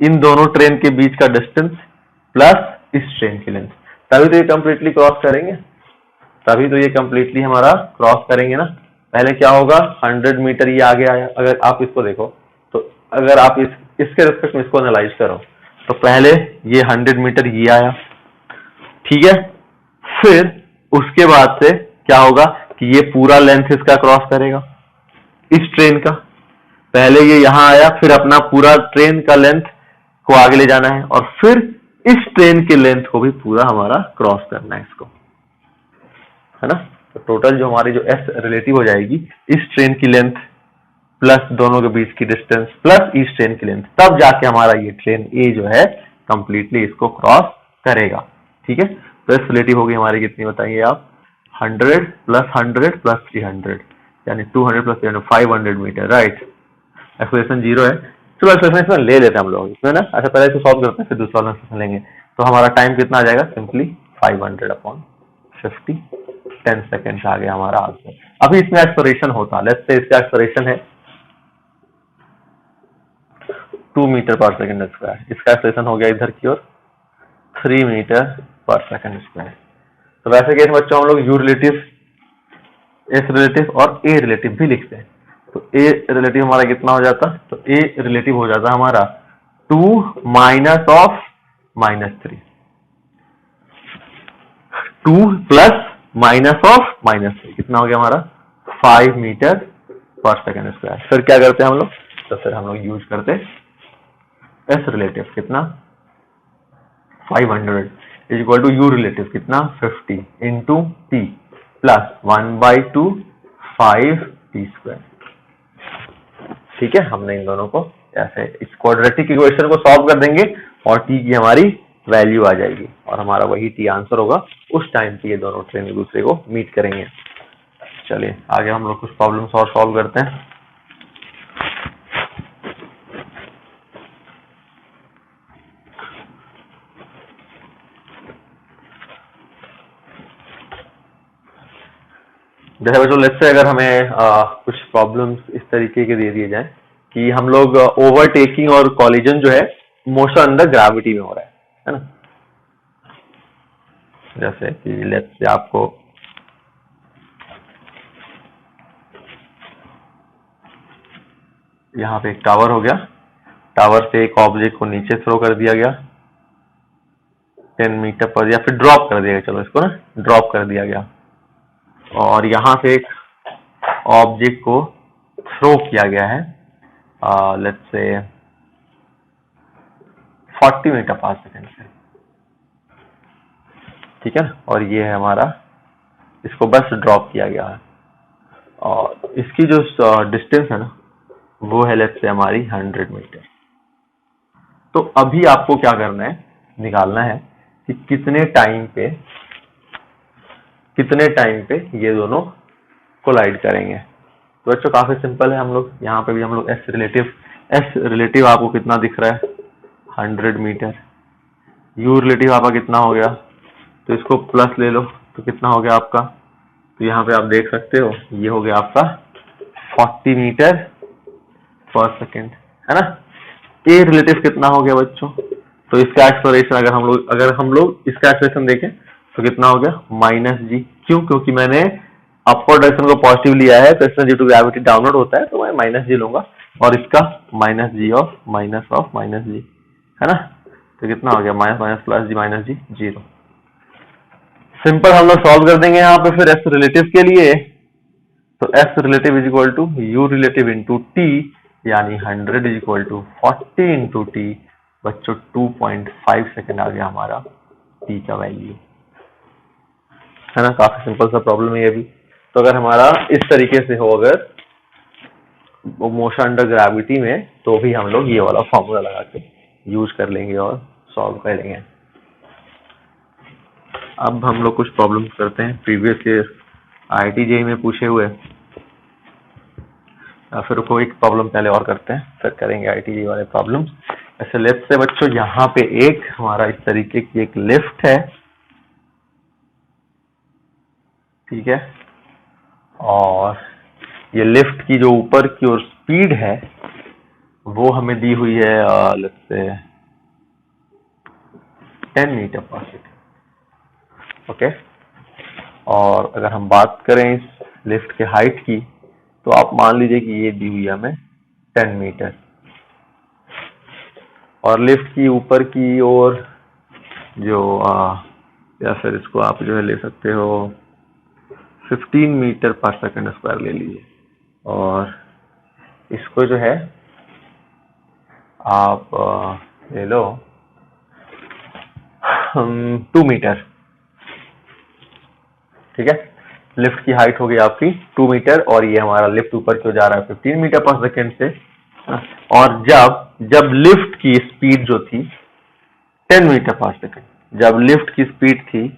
Speaker 1: इन दोनों ट्रेन के बीच का डिस्टेंस प्लस इस ट्रेन की लेंथ, तभी तो ये कंप्लीटली क्रॉस करेंगे, तभी तो ये कंप्लीटली हमारा क्रॉस करेंगे ना। पहले क्या होगा, 100 मीटर ये आगे आया, अगर आप इसको देखो तो अगर आप इसके रिस्पेक्ट में इसको एनालाइज करो तो पहले ये 100 मीटर ये आया, ठीक है, फिर उसके बाद से क्या होगा कि ये पूरा लेंथ इसका क्रॉस करेगा इस ट्रेन का। पहले ये यहां आया, फिर अपना पूरा ट्रेन का लेंथ को आगे ले जाना है, और फिर इस ट्रेन के लेंथ को भी पूरा हमारा क्रॉस करना है इसको, है ना। तो टोटल जो हमारी जो एस रिलेटिव हो जाएगी इस ट्रेन की लेंथ प्लस दोनों के बीच की डिस्टेंस प्लस इस ट्रेन की लेंथ, तब जाके हमारा ये ट्रेन ए जो है कंप्लीटली इसको क्रॉस करेगा, ठीक है। तो एस रिलेटिव होगी हमारी कितनी बताइए आप, 100 प्लस 100 प्लस 300 यानी 200 प्लस 300 500 मीटर, राइट। एक्सप्रेशन 0 है। चलो एक्सप्रेशन ले लेते हैं हम लोग इसमें ना। अच्छा पहले इसको सॉल्व करते हैं फिर दूसरा एक्सप्रेशन लेंगे। तो हमारा टाइम कितना आ जाएगा, सिंपली 500/50 10 सेकेंड आ गया हमारा आंसर। अभी इसमें एक्सप्रेशन होता, लेट्स से इसका एक्सप्रेशन है 2 मीटर पर सेकेंड स्क्वायर, इसका एक्सप्रेशन हो गया इधर की ओर 3 मीटर पर सेकेंड स्क्वायर। तो वैसे केस बच्चों हम लोग यू रिलेटिव, एस रिलेटिव और ए रिलेटिव भी लिखते हैं। तो ए रिलेटिव हमारा कितना हो जाता, तो ए रिलेटिव हो जाता हमारा 2 minus of -3, 2 plus minus of -3 कितना हो गया हमारा 5 मीटर पर सेकेंड स्क्वायर। फिर क्या करते हैं हम लोग, तो फिर हम लोग यूज करते एस रिलेटिव कितना 500 is equal to U relative कितना 50 into T plus 1/2 5 T square, ठीक है, हमने इन दोनों को ऐसे इस क्वाड्रेटिक इक्वेशन को सॉल्व कर देंगे और टी की हमारी वैल्यू आ जाएगी और हमारा वही टी आंसर होगा। उस टाइम पे ये दोनों ट्रेन एक दूसरे को मीट करेंगे। चलिए आगे हम लोग कुछ प्रॉब्लम्स और सॉल्व करते हैं। जैसे बच्चों लेट्स से अगर हमें कुछ प्रॉब्लम्स इस तरीके के दे दिए जाए कि हम लोग ओवरटेकिंग और कॉलिजन जो है मोशन अंडर ग्रेविटी में हो रहा है ना। जैसे कि लेट्स से आपको यहाँ पे एक टावर हो गया, टावर से एक ऑब्जेक्ट को नीचे थ्रो कर दिया गया 10 मीटर पर, या फिर ड्रॉप कर दिया गया, चलो इसको ना ड्रॉप कर दिया गया, और यहाँ से एक ऑब्जेक्ट को थ्रो किया गया है लेट्स से 40 मीटर पर सेकेंड से, ठीक है ना। और ये है हमारा, इसको बस ड्रॉप किया गया है और इसकी जो डिस्टेंस है ना वो है लेट्स से हमारी 100 मीटर। तो अभी आपको क्या करना है, निकालना है कि कितने टाइम पे ये दोनों कोलाइड करेंगे। तो बच्चों काफी सिंपल है, हम लोग यहाँ पे भी हम लोग एस रिलेटिव आपको कितना दिख रहा है 100 मीटर, यू रिलेटिव आपका कितना हो गया, तो इसको प्लस ले लो तो कितना हो गया आपका, तो यहाँ पे आप देख सकते हो ये हो गया आपका 40 मीटर पर सेकेंड, है ना। ए रिलेटिव कितना हो गया बच्चों, तो इसका एक्सप्लोरेशन अगर हम लोग इसका एक्सप्रेशन देखें तो कितना हो गया -g। क्यों, क्योंकि मैंने अपवर्ड डायरेक्शन को पॉजिटिव लिया है तो इसमें ड्यू टू ग्रेविटी डाउनवर्ड होता है, तो मैं -g लूंगा और इसका -g ऑफ -g, है ना। तो कितना हो गया प्लस जी -g 0। सिंपल हम लोग सॉल्व कर देंगे यहाँ पे फिर एस रिलेटिव के लिए, तो S relative is equal to U relative into T, यानी 100 is equal to 40 into T. बच्चों 2.5 सेकेंड आ गया हमारा टी का वैल्यू, है ना। काफी सिंपल सा प्रॉब्लम है ये भी। तो अगर हमारा इस तरीके से हो अगर मोशन अंडर ग्रेविटी में, तो भी हम लोग ये वाला फॉर्मूला लगा के यूज कर लेंगे और सॉल्व कर लेंगे। अब हम लोग कुछ प्रॉब्लम करते हैं प्रीवियस ईयर IIT JEE में पूछे हुए, फिर कोई एक प्रॉब्लम पहले और करते हैं फिर करेंगे IIT JEE वाले प्रॉब्लम। ऐसे लेफ्ट से बच्चों यहाँ पे एक हमारा इस तरीके की एक लिफ्ट है, ठीक है, और ये लिफ्ट की जो ऊपर की ओर स्पीड है वो हमें दी हुई है लेट्स से 10 मीटर पर सेकेंड, ओके। और अगर हम बात करें इस लिफ्ट के हाइट की, तो आप मान लीजिए कि ये दी हुई है हमें 10 मीटर, और लिफ्ट की ऊपर की ओर जो या फिर इसको आप जो है ले सकते हो 15 मीटर पर सेकेंड स्क्वायर ले लीजिए, और इसको जो है आप ले लो 2 मीटर, ठीक है। लिफ्ट की हाइट हो गई आपकी 2 मीटर और ये हमारा लिफ्ट ऊपर क्यों जा रहा है 15 मीटर पर सेकेंड से, और जब लिफ्ट की स्पीड जो थी 10 मीटर पर सेकेंड, जब लिफ्ट की स्पीड थी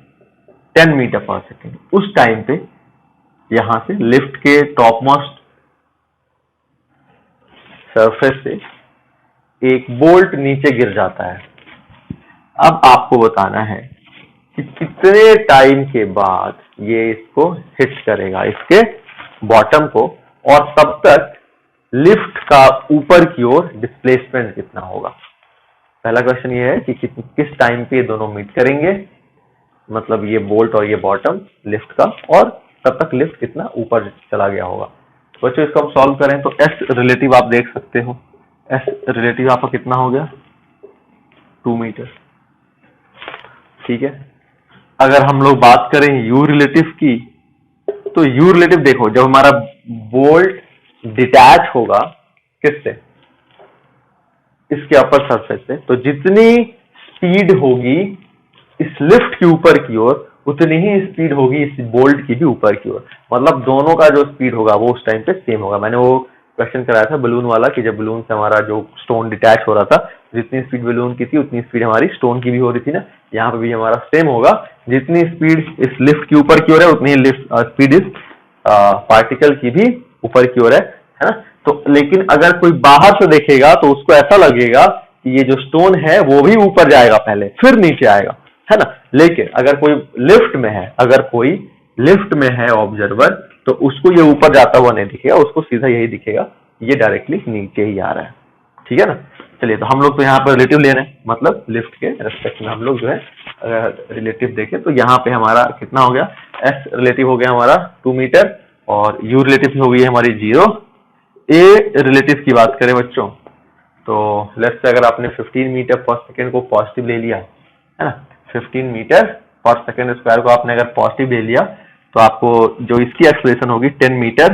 Speaker 1: 10 मीटर पर सेकेंड, उस टाइम पे यहां से लिफ्ट के टॉप मोस्ट सरफेस से एक बोल्ट नीचे गिर जाता है। अब आपको बताना है कि कितने टाइम के बाद ये इसको हिट करेगा, इसके बॉटम को, और तब तक लिफ्ट का ऊपर की ओर डिस्प्लेसमेंट कितना होगा। पहला क्वेश्चन ये है कि किस टाइम पे ये दोनों मीट करेंगे, मतलब ये बोल्ट और ये बॉटम लिफ्ट का, और तब तक लिफ्ट कितना ऊपर चला गया होगा। बच्चों इसको हम सॉल्व करें तो एस रिलेटिव आप देख सकते हो, एस रिलेटिव आपका कितना हो गया 2 मीटर, ठीक है। अगर हम लोग बात करें यू रिलेटिव की, तो यू रिलेटिव देखो, जब हमारा बोल्ट डिटैच होगा किससे, इसके अपर सरफेस से, तो जितनी स्पीड होगी इस लिफ्ट के ऊपर की ओर उतनी ही स्पीड होगी इस बोल्ट की भी ऊपर की ओर, मतलब दोनों का जो स्पीड होगा वो उस टाइम पे सेम होगा। मैंने वो क्वेश्चन कराया था बलून वाला कि जब बलून से हमारा जो स्टोन डिटैच हो रहा था, जितनी स्पीड बलून की थी उतनी स्पीड हमारी स्टोन की भी हो रही थी ना। यहाँ पे भी हमारा सेम होगा, जितनी स्पीड इस लिफ्ट की ऊपर की ओर है उतनी ही स्पीड इस पार्टिकल की भी ऊपर की ओर है ना। तो लेकिन अगर कोई बाहर से देखेगा तो उसको ऐसा लगेगा कि ये जो स्टोन है वो भी ऊपर जाएगा पहले फिर नीचे आएगा, है ना। लेकिन अगर कोई लिफ्ट में है, अगर कोई लिफ्ट में है ऑब्जर्वर, तो उसको ये ऊपर जाता हुआ नहीं दिखेगा, उसको सीधा यही दिखेगा, ये डायरेक्टली नीचे ही आ रहा है, ठीक है ना। चलिए, तो हम लोग तो यहाँ पर रिलेटिव ले रहे हैं, मतलब लिफ्ट के रेस्पेक्ट में हम लोग जो है अगर रिलेटिव देखें तो यहाँ पे हमारा कितना हो गया, एस रिलेटिव हो गया हमारा 2 मीटर और यू रिलेटिव हो गई है हमारी 0। ए रिलेटिव की बात करें बच्चों, तो लेट्स से अगर आपने 15 मीटर पर सेकेंड को पॉजिटिव ले लिया, है ना, 15 मीटर पर सेकेंड स्क्वायर को आपने अगर पॉजिटिव ले लिया तो आपको जो इसकी एक्सेलरेशन होगी 10 मीटर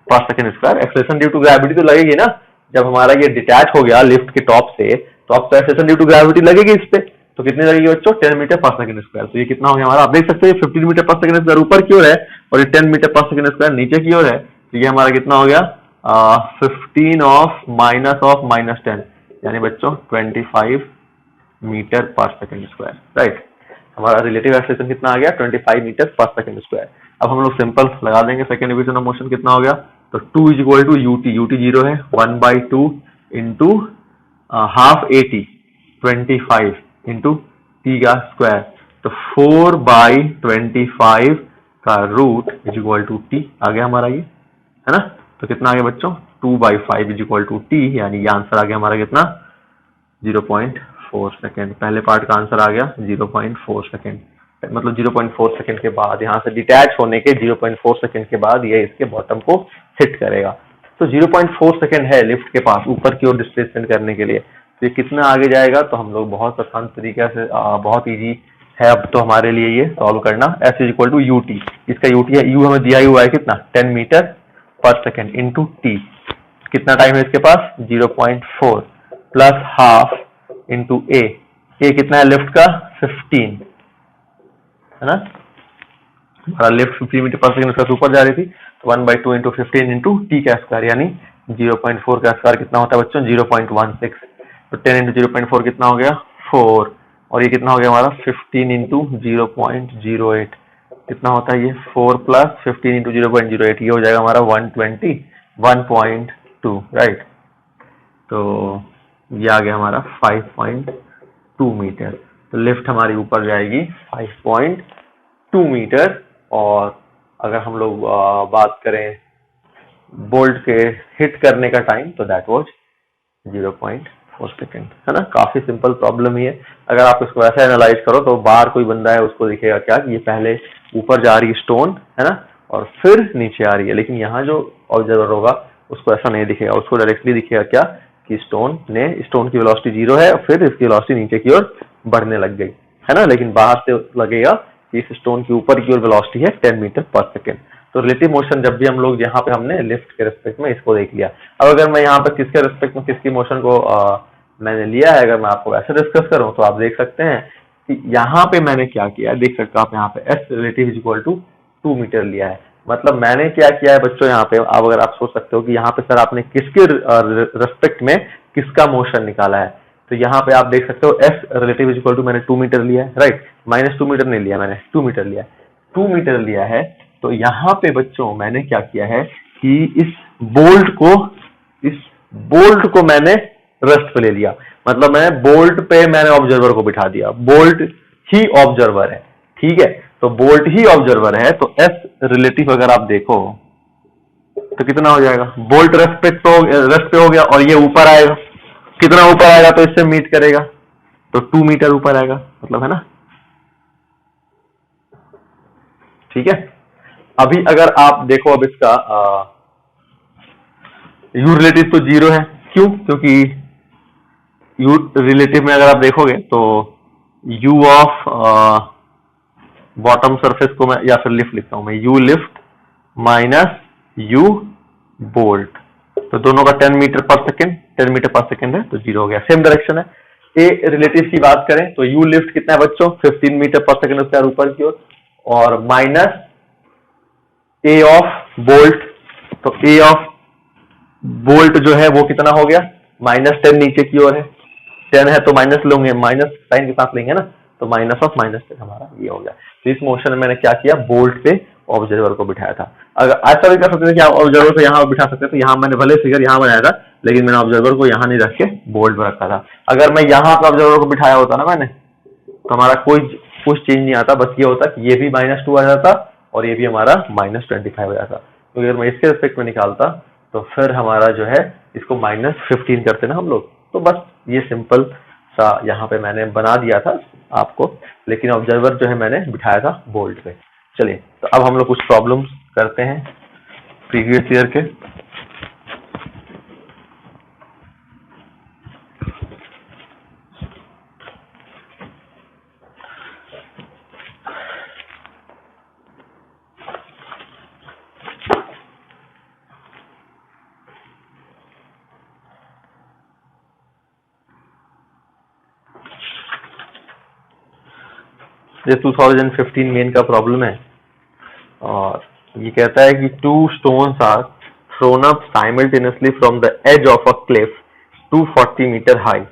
Speaker 1: पर second square. Acceleration due to gravity तो लगेगी ना, जब हमारा ये डिटैच हो गया लिफ्ट के टॉप से तो आपको एक्सेलरेशन ड्यू टू ग्रेविटी लगेगी इस पे, तो कितनी लगेगी बच्चों, 10 मीटर पर सेकेंड स्क्वायर। तो ये कितना हो गया हमारा, आप देख सकते हैं 15 मीटर पर सेकेंड स्क्वायर ऊपर की ओर है और ये 10 मीटर पर सेकेंड स्क्वायर नीचे की ओर है, तो ये हमारा कितना हो गया 15 ऑफ -10, यानी बच्चों 25 मीटर पर सेकेंड स्क्वायर, राइट। हमारा रिलेटिव एक्सेलरेशन कितना आ गया, 25 मीटर पर सेकेंड स्क्वायर। अब हम लोग सिंपल लगा देंगे, सेकेंड इक्वेशन ऑफ मोशन कितना हो गया, तो 2 is equal to ut, ut 0 है, 1/2 into half AT 25 into T का स्क्वायर, तो 4/25 का root is equal to t आ गया हमारा ये, है ना। तो कितना आ गया बच्चों, 2/5 इज इक्वल टू टी, यानी ये आंसर आ गया हमारा कितना, 0.4 सेकेंड। पहले पार्ट का आंसर आ गया 0.4 सेकेंड, मतलब 0.4 सेकेंड के बाद, यहाँ से डिटैच होने के 0.4 सेकेंड के बाद ये इसके बॉटम को हिट करेगा। तो 0.4 सेकेंड है लिफ्ट के पास ऊपर की ओर डिस्प्लेसमेंट करने के लिए। तो ये कितना आगे जाएगा, तो हम लोग बहुत आसान तरीके से बहुत इजी है अब तो हमारे लिए ये सॉल्व करना। S is equal to U T, इसका यूटी है, यू हमें दिया ही हुआ है कितना, 10 मीटर पर सेकेंड इंटू टी, कितना टाइम है इसके पास 0.4 प्लस हाफ इंटू ए कितना है लिफ्ट का 15, है ना। हमारा लिफ्ट 15 मीटर पर सेकेंड उसका ऊपर जा रही थी, तो 1/2 इंटू 15 इंटू टी का स्क्वायर, यानी 0.4 का स्क्वायर कितना होता है बच्चों 0.16, तो 10 इंटू 0.4 कितना हो गया 4, और ये कितना हो गया हमारा 15 इंटू 0.08 कितना होता है ये 4 प्लस 15 इंटू 0.08, ये हो जाएगा हमारा 121.2, राइट। तो ये आ गया हमारा 5.2 मीटर। तो लिफ्ट हमारी ऊपर जाएगी 5.2 मीटर। और अगर हम लोग बात करें बोल्ट के हिट करने का टाइम, तो दैट वाज 0.4 सेकेंड, है ना। काफी सिंपल प्रॉब्लम ही है। अगर आप इसको ऐसा एनालाइज करो तो बाहर कोई बंदा है उसको दिखेगा क्या कि ये पहले ऊपर जा रही है स्टोन, है ना, और फिर नीचे आ रही है, लेकिन यहाँ जो ऑब्जर्वर होगा उसको ऐसा नहीं दिखेगा, उसको डायरेक्टली दिखेगा क्या कि स्टोन की वेलोसिटी 0 है और फिर इसकी वेलोसिटी नीचे की ओर बढ़ने लग गई, है ना। लेकिन बाहर से लगेगा कि इस स्टोन की ऊपर की ओर वेलोसिटी है 10 मीटर पर सेकेंड। तो रिलेटिव मोशन जब भी हम लोग यहाँ पे हमने लिफ्ट के रिस्पेक्ट में इसको देख लिया। अब अगर मैं यहाँ पे किसके रिस्पेक्ट में किसकी मोशन को मैंने लिया है, अगर मैं आपको ऐसे डिस्कस करूँ तो आप देख सकते हैं कि यहाँ पे मैंने क्या किया है, देख सकते हो आप यहाँ पे S relative is equal to 2 metre लिया है। मतलब मैंने क्या किया है बच्चों यहाँ पे, अब अगर आप सोच सकते हो कि यहाँ पे सर आपने किसके रेस्पेक्ट में किसका मोशन निकाला है, तो यहाँ पे आप देख सकते हो S relative is equal to मैंने 2 मीटर लिया है, राइट। -2 मीटर नहीं लिया मैंने, 2 मीटर लिया है, 2 मीटर लिया है। तो यहाँ पे बच्चों मैंने क्या किया है कि इस बोल्ट को मैंने रेस्ट पे ले लिया, मतलब मैं बोल्ट पे मैंने ऑब्जर्वर को बिठा दिया, बोल्ट ही ऑब्जर्वर है, ठीक है। तो बोल्ट ही ऑब्जर्वर है, तो एस रिलेटिव अगर आप देखो तो कितना हो जाएगा, बोल्ट रेस्ट पे हो गया और ये ऊपर आएगा, कितना ऊपर आएगा तो इससे मीट करेगा, तो 2 मीटर ऊपर आएगा, मतलब, है ना, ठीक है। अभी अगर आप देखो अब इसका यू रिलेटिव तो 0 है, क्यों, क्योंकि यू रिलेटिव में अगर आप देखोगे तो यू ऑफ बॉटम सरफेस को मैं या फिर लिफ्ट लिखता हूं मैं, you lift minus you bolt, तो दोनों का 10 मीटर पर सेकेंड है, तो 0 हो गया, सेम डायरेक्शन है। ए रिलेटिव की बात करें तो यू लिफ्ट कितना है बच्चों 15 मीटर पर सेकेंड स्क्वायर ऊपर की ओर, और माइनस ए ऑफ बोल्ट, तो ए ऑफ बोल्ट जो है वो कितना हो गया, -10 नीचे की ओर है, 10 है तो माइनस लेंगे, माइनस साइन के साथ लेंगे ना, तो माइनस ऑफ -10 हमारा ये हो गया। तो इस मोशन में मैंने क्या किया, बोल्ट पे ऑब्जर्वर को बिठाया था। अगर ऐसा भी कर सकते थे कि आप ऑब्जर्वर को यहाँ बिठा सकते थे, यहाँ मैंने भले फिगर यहाँ बनाया था, लेकिन मैंने ऑब्जर्वर को यहाँ नहीं रख के बोल्ट पर रखा था। अगर मैं यहाँ पे ऑब्जर्वर को बिठाया होता ना मैंने, तो हमारा कुछ चेंज नहीं आता, बस ये होता कि ये भी -2 आ जाता और ये भी हमारा -25 हो जाता। तो अगर मैं इसके रिस्पेक्ट में निकालता तो फिर हमारा जो है इसको -15 करते ना हम लोग। तो बस ये सिंपल सा यहाँ पे मैंने बना दिया था आपको, लेकिन ऑब्जर्वर जो है मैंने बिठाया था बोल्ट पे। चलिए, तो अब हम लोग कुछ प्रॉब्लम्स करते हैं प्रीवियस ईयर के। ये 2015 मेन का प्रॉब्लम है और ये कहता है कि 2 stones are thrown up simultaneously from the edge of a cliff 240 meter high.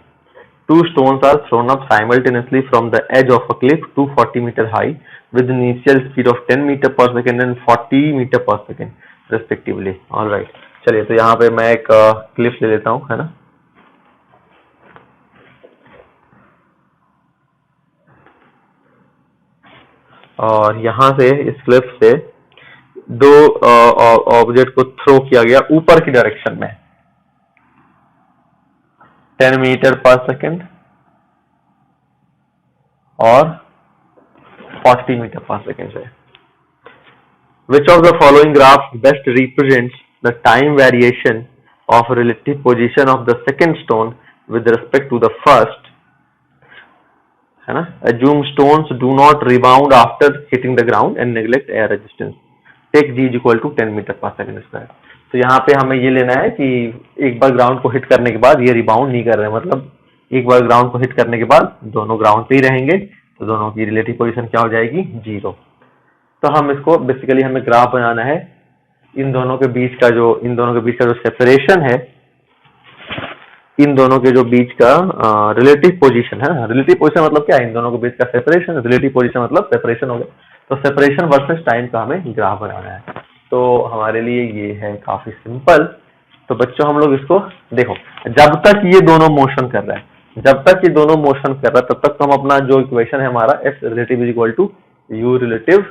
Speaker 1: 2 stones are thrown up simultaneously from the edge of a cliff 240 meter high with an initial speed of 10 meter per second and 40 meter per second respectively. All right. चलिए, तो यहाँ पे मैं एक Cliff ले लेता हूँ, है ना। और यहाँ से इस क्लिफ से दो ऑब्जेक्ट को थ्रो किया गया ऊपर की डायरेक्शन में 10 मीटर पर सेकेंड और 40 मीटर पर सेकेंड से। Which of the following graphs best represents the time variation of relative position of the second stone with respect to the first? है ना। Assume stones do not rebound after hitting the ground and neglect air resistance. Take g is equal to 10 metre पर second square. तो यहाँ पे हमें ये लेना है कि एक बार ग्राउंड को हिट करने के बाद ये रिबाउंड नहीं कर रहे हैं, मतलब एक बार ग्राउंड को हिट करने के बाद दोनों ग्राउंड पे ही रहेंगे, तो दोनों की रिलेटिव पोजीशन क्या हो जाएगी, 0। तो हम इसको बेसिकली हमें ग्राफ बनाना है इन दोनों के बीच का जो सेपरेशन है, इन दोनों के जो बीच का रिलेटिव पोजीशन है ना। रिलेटिव पोजीशन मतलब क्या है, इन दोनों के बीच का सेपरेशन। रिलेटिव पोजीशन मतलब सेपरेशन हो गया। तो सेपरेशन वर्सेस टाइम का हमें ग्राफ बनाना है। तो हमारे लिए ये है काफी सिंपल। तो बच्चों हम लोग इसको देखो, जब तक ये दोनों मोशन कर रहा है, तब तक तो हम अपना जो इक्वेशन है हमारा F relative is equal to U relative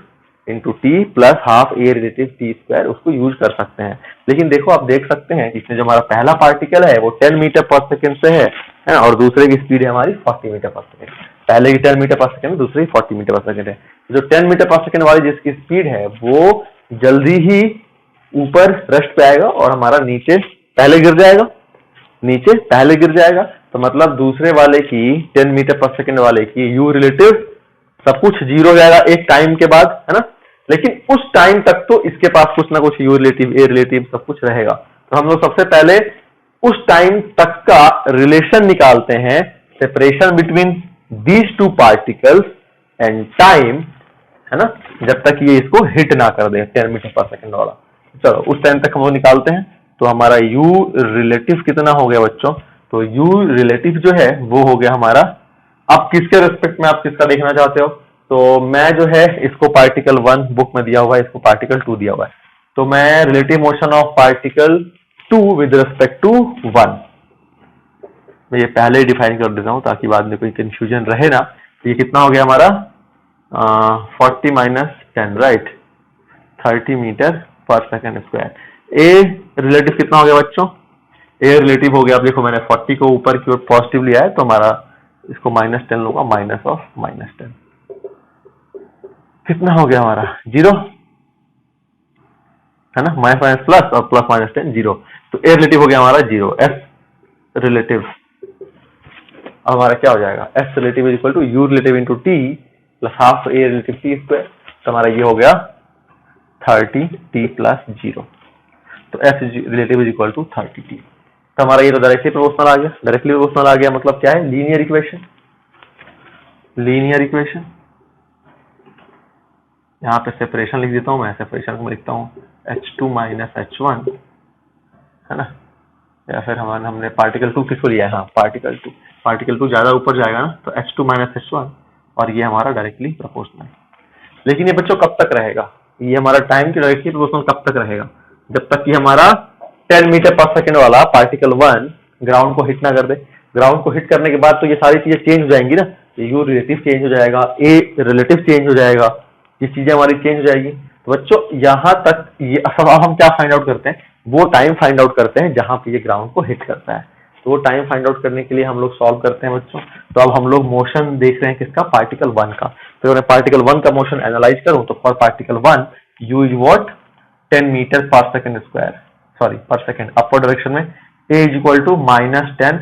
Speaker 1: into T plus half A relative T square, उसको यूज कर सकते हैं। लेकिन देखो, आप देख सकते हैं इसमें जो हमारा पहला पार्टिकल है वो 10 मीटर पर सेकेंड से है ना, और दूसरे की स्पीड है हमारी 40 मीटर पर सेकेंड। पहले की 10 मीटर पर सेकेंड, दूसरी 40 मीटर पर सेकेंड है। जो 10 मीटर पर सेकेंड वाली जिसकी स्पीड है वो जल्दी ही ऊपर रेस्ट पे आएगा और हमारा नीचे पहले गिर जाएगा। तो मतलब दूसरे वाले की 10 मीटर पर सेकेंड वाले की यू रिलेटिव सब कुछ 0 हो जाएगा एक टाइम के बाद, है ना। लेकिन उस टाइम तक तो इसके पास कुछ ना कुछ यू रिलेटिव ए रिलेटिव सब कुछ रहेगा। तो हम लोग सबसे पहले उस टाइम तक का रिलेशन निकालते हैं, separation between these two particles and time, है ना, जब तक ये इसको हिट ना कर दे 10 मीटर पर सेकेंड वाला। चलो उस टाइम तक हम लोग निकालते हैं। तो हमारा यू रिलेटिव कितना हो गया बच्चों, तो यू रिलेटिव जो है वो हो गया हमारा, आप किसके रेस्पेक्ट में आप किसका देखना चाहते हो, तो मैं जो है इसको पार्टिकल 1 बुक में दिया हुआ है, इसको पार्टिकल 2 दिया हुआ है। तो मैं relative motion of particle 2 with respect to 1 मैं ये पहले ही डिफाइन कर देता हूं ताकि बाद में कोई कंफ्यूजन रहे ना। तो ये कितना हो गया हमारा 40 माइनस 10, राइट, 30 मीटर पर सेकेंड स्क्वायर। ए रिलेटिव कितना हो गया बच्चों, ए रिलेटिव हो गया, आप देखो मैंने 40 को ऊपर की ओर पॉजिटिव लिया है, तो हमारा इसको -10 लूंगा, माइनस ऑफ -10 कितना हो गया हमारा 0, है ना, माइनस माइनस प्लस और प्लस -10 0। तो ए रिलेटिव हो गया हमारा 0। एस रिलेटिव हमारा क्या हो जाएगा, S relative is equal to U relative into T plus half A relative T square. तो हमारा ये हो गया 30 टी प्लस 0। तो S relative is equal to 30 T. तो हमारा ये तो डायरेक्टली प्रोपोर्शनल आ गया। मतलब क्या है, लीनियर इक्वेशन। यहाँ पे सेपरेशन लिख देता हूं मैं, सेपरेशन को मैं लिखता हूं H2 माइनस H1, है ना, या फिर हमने पार्टिकल 2 किसको लिया है, हाँ पार्टिकल 2 ज्यादा ऊपर जाएगा ना, तो h2 माइनस h1 और ये हमारा डायरेक्टली प्रोपोर्शनल। लेकिन ये बच्चों कब तक रहेगा, ये हमारा टाइम की डायरेक्टली प्रोपोर्शनल कब तक रहेगा, जब तक कि हमारा 10 मीटर पर सेकेंड वाला पार्टिकल 1 ग्राउंड को हिट ना कर दे। ग्राउंड को हिट करने के बाद तो ये सारी चीजें चेंज हो जाएंगी ना, यू रिलेटिव चेंज हो जाएगा, ए रिलेटिव चेंज हो जाएगा, ये चीजें हमारी चेंज हो जाएगी। तो बच्चों यहाँ तक ये अब हम क्या फाइंड आउट करते हैं, वो टाइम फाइंड आउट करते हैं जहां पे ये ग्राउंड को हिट करता है। तो वो टाइम फाइंड आउट करने के लिए हम लोग सॉल्व करते हैं बच्चों। तो अब हम लोग मोशन देख रहे हैं किसका, पार्टिकल 1 का। तो अगर पार्टिकल 1 का मोशन एनालाइज करूं तो for particle 1 U is what 10 metre पर सेकंड स्क्वायर, सॉरी पर सेकंड अपवर्ड डायरेक्शन में, A is equal to -10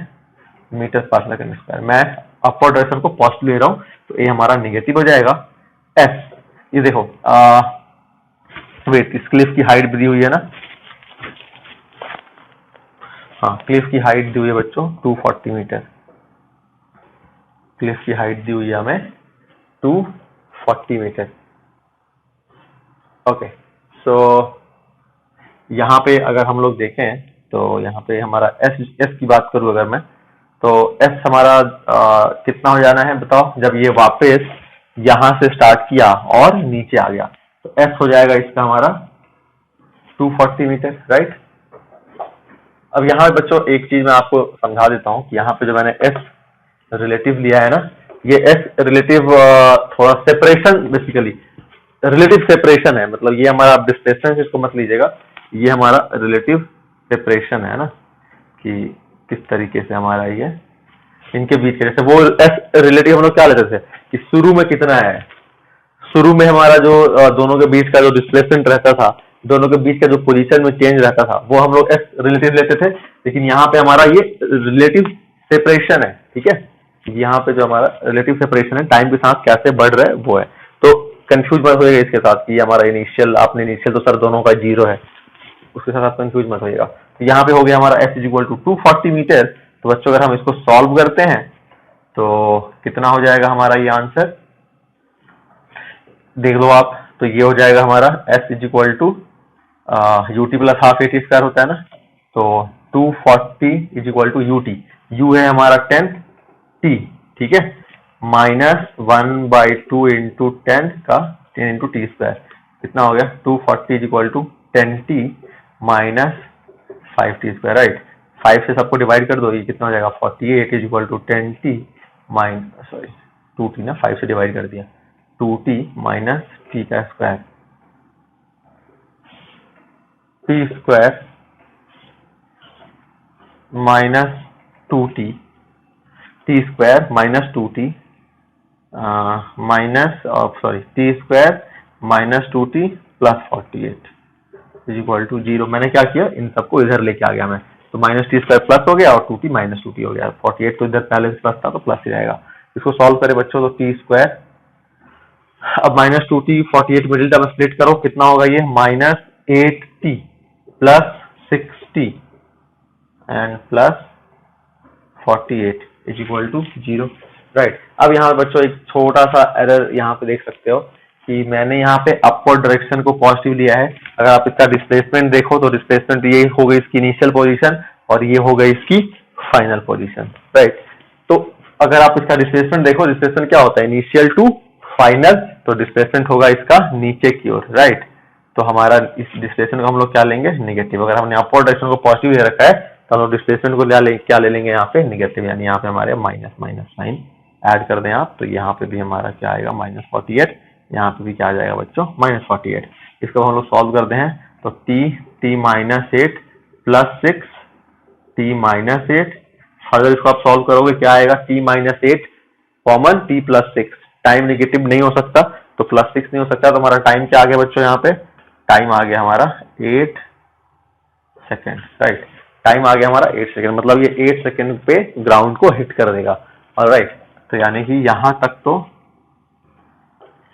Speaker 1: metre पर सेकंड स्क्वायर। मैं अपवर्ड डायरेक्शन को पॉजिटिव ले रहा हूं तो ए हमारा नेगेटिव हो जाएगा। एस ये देखो वेट, इस क्लिफ की हाइट दी हुई है ना, हाँ क्लिफ की हाइट दी हुई है बच्चों 240 मीटर, क्लिफ की हाइट दी हुई है हमें 240 मीटर। ओके सो यहाँ पे अगर हम लोग देखें तो यहाँ पे हमारा एस की बात करूं अगर मैं, तो एस हमारा कितना हो जाना है बताओ, जब ये वापस यहां से स्टार्ट किया और नीचे आ गया तो एस हो जाएगा इसका हमारा 240 मीटर, राइट। अब यहाँ बच्चों एक चीज मैं आपको समझा देता हूँ कि यहाँ पे जो मैंने एस रिलेटिव लिया है ना, ये एस रिलेटिव थोड़ा सेपरेशन, बेसिकली रिलेटिव सेपरेशन है, मतलब ये हमारा डिस्प्लेसमेंट इसको मत लीजिएगा, ये हमारा रिलेटिव सेपरेशन है ना, कि किस तरीके से हमारा ये इनके बीच के, जैसे वो एस रिलेटिव हम लोग क्या लेते थे कि शुरू में कितना है, शुरू में हमारा जो दोनों के बीच का जो डिस्प्लेसमेंट रहता था, दोनों के बीच का जो पोजीशन में चेंज रहता था, वो हम लोग एस रिलेटिव लेते थे। लेकिन यहाँ पे हमारा ये रिलेटिव सेपरेशन है, ठीक है, यहाँ पे जो हमारा रिलेटिव सेपरेशन है टाइम के साथ कैसे बढ़ रहा है वो है। तो कंफ्यूज मत होइएगा इसके साथ कि हमारा इनिशियल, आपने इनिशियल तो सर दोनों का 0 है, उसके साथ आप कंफ्यूज मत होइएगा। तो यहाँ पे हो गया हमारा S is equal to 240 metre. तो बच्चों अगर हम इसको सॉल्व करते हैं तो कितना हो जाएगा हमारा ये आंसर, देख लो आप, तो ये हो जाएगा हमारा s is equal to UT plus half AT square होता है ना, तो 240 is equal to UT, U है हमारा 10 टी, ठीक है, -1/2 इंटू 10 का 10 इंटू टी स्क्वायर, कितना हो गया 240 is equal to 10t -5t square, right. 5 से सबको डिवाइड कर दो, ये कितना हो जाएगा 48 is equal to 10t sorry 2t ना, 5 से डिवाइड कर दिया, 2t माइनस टी का square, T square minus 2t, T square minus 2t minus sorry T square minus 2t plus 48 is equal to 0। मैंने क्या किया, इन सबको इधर लेके आ गया मैं, तो माइनस टी स्क्वायर प्लस हो गया और 2t माइनस 2t हो गया, 48 तो इधर पहले से प्लस था तो प्लस ही रहेगा। इसको सॉल्व करें बच्चों तो टी स्क्वायर, अब -2t 48 मिडिल टर्म स्प्लिट करो, कितना होगा ये -8t plus 6t and plus 48 is equal to 0, right. अब यहाँ पे बच्चों एक छोटा सा एरर यहाँ पे देख सकते हो कि मैंने यहाँ पे अपवर्ड डायरेक्शन को पॉजिटिव लिया है। अगर आप इसका डिस्प्लेसमेंट देखो तो डिस्प्लेसमेंट ये हो गई इसकी इनिशियल पोजीशन और ये हो गई इसकी फाइनल पोजीशन, राइट। तो अगर आप इसका डिस्प्लेसमेंट देखो, डिस्प्लेसमेंट क्या होता है, इनिशियल टू फाइनल, तो डिस्प्लेसमेंट होगा इसका नीचे की ओर, राइट। तो हमारा इस डिस्प्लेसमेंट को हम लोग क्या लेंगे, नेगेटिव। अगर हमने अपवर्ड डायरेक्शन को पॉजिटिव ले रखा है तो हम लोग डिस्प्लेसमेंट को क्या ले लेंगे यहाँ पे, नेगेटिव, यानी यहाँ पे हमारे माइनस साइन ऐड कर दें आप, तो यहाँ पे भी हमारा क्या आएगा -48, यहाँ पे भी क्या आ जाएगा बच्चों -48। इसको हम लोग सॉल्व करते हैं तो t -8 प्लस 6 t -8, फर्दर इसको आप सॉल्व करोगे क्या आएगा, t -8 common t plus 6, time negative नहीं हो सकता तो प्लस 6 नहीं हो सकता, तो हमारा टाइम क्या आ गया बच्चों, यहाँ पे टाइम आ गया हमारा 8 सेकेंड, राइट। टाइम आ गया हमारा 8 सेकेंड, मतलब ये 8 सेकेंड पे ग्राउंड को हिट कर देगा, ऑलराइट। तो यानी कि यहां तक तो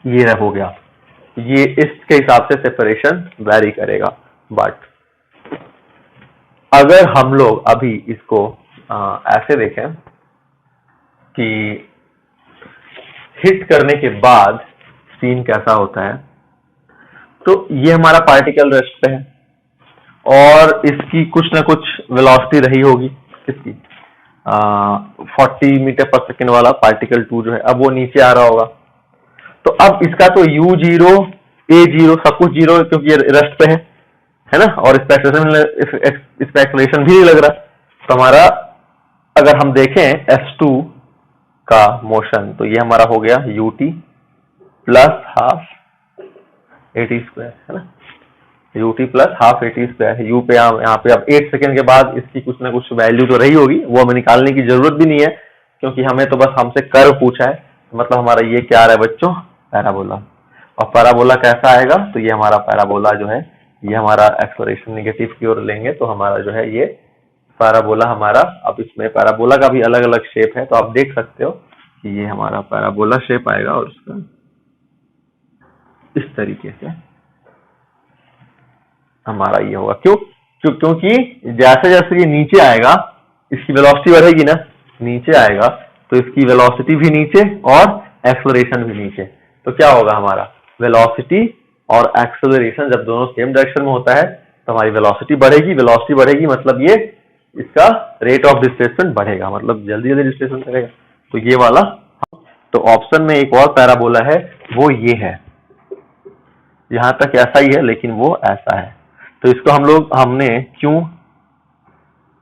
Speaker 1: ये हो गया, ये इसके हिसाब से सेपरेशन वैरी करेगा। बट अगर हम लोग अभी इसको ऐसे देखें कि हिट करने के बाद सीन कैसा होता है, तो ये हमारा पार्टिकल रेस्ट पे है और इसकी कुछ ना कुछ वेलोसिटी रही होगी, किसकी 40 मीटर पर सेकेंड वाला पार्टिकल 2 जो है, अब वो नीचे आ रहा होगा। तो अब इसका तो u0 a0 सब कुछ जीरो है क्योंकि ये रेस्ट पे है ना, और इसका एक्सेलरेशन भी नहीं लग रहा। तो हमारा अगर हम देखें s2 का मोशन तो ये हमारा हो गया ut plus half at square, है ना, ut plus half at square. u पे यहाँ पे अब 8 सेकेंड के बाद इसकी कुछ ना कुछ वैल्यू तो रही होगी, वो हमें निकालने की जरूरत भी नहीं है क्योंकि हमें तो बस हमसे कर्व पूछा है। मतलब हमारा ये क्या आ रहा है बच्चों, पैराबोला। और पैराबोला कैसा आएगा, तो ये हमारा पैराबोला जो है, ये हमारा एक्सेलरेशन नेगेटिव की ओर लेंगे तो हमारा जो है ये पैराबोला हमारा, अब इसमें पैराबोला का भी अलग अलग शेप है तो आप देख सकते हो कि ये हमारा पैराबोला शेप आएगा और उसका इस तरीके से हमारा ये होगा। क्योंकि जैसे जैसे ये नीचे आएगा इसकी वेलोसिटी बढ़ेगी ना, नीचे आएगा तो इसकी वेलोसिटी भी नीचे और एक्सेलरेशन भी नीचे। तो क्या होगा हमारा, वेलोसिटी और एक्सेलरेशन जब दोनों सेम डायरेक्शन में होता है तो हमारी वेलोसिटी बढ़ेगी मतलब ये इसका रेट ऑफ डिस्प्लेसमेंट बढ़ेगा, मतलब जल्दी जल्दी डिस्प्लेसमेंट करेगा। तो ये वाला, तो ऑप्शन में एक और पैराबोला है वो ये है, यहां तक ऐसा ही है लेकिन वो ऐसा है। तो इसको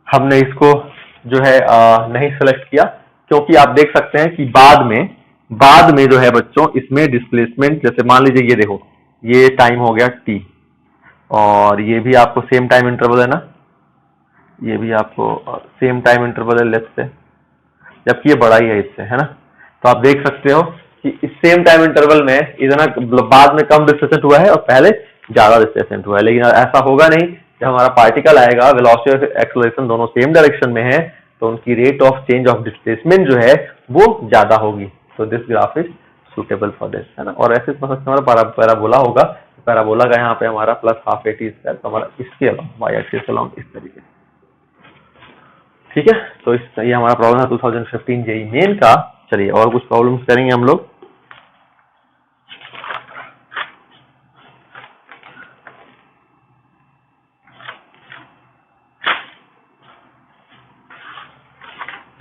Speaker 1: हमने इसको जो है नहीं सेलेक्ट किया क्योंकि आप देख सकते हैं कि बाद में जो है बच्चों इसमें डिस्प्लेसमेंट, जैसे मान लीजिए ये देखो ये टाइम हो गया t और ये भी आपको सेम टाइम इंटरवल है ना, ये भी आपको सेम टाइम इंटरवल है लेफ्ट से, जबकि ये बड़ा ही है इससे, है ना। तो आप देख सकते हो कि इस सेम टाइम इंटरवल में इतना बाद में कम डिस्प्लेसमेंट हुआ है और पहले ज्यादा डिस्प्लेसमेंट हुआ है, लेकिन ऐसा होगा नहीं। जब हमारा पार्टिकल आएगा, वेलोसिटी और एक्सेलरेशन दोनों सेम डायरेक्शन में है तो उनकी rate of change of displacement जो है वो ज्यादा होगी। तो this graph is suitable for this, है ना। और ऐसे हमारा पैराबोला होगा, पैराबोला का यहाँ पे हमारा प्लस हाफ at स्क्वायर, तो हमारा इसके अलावा वाई एक्सिस अलोंग इस तरीके से, ठीक है। तो ये हमारा प्रॉब्लम है 2015 जेई मेन का। चलिए और कुछ प्रॉब्लम्स करेंगे हम लोग।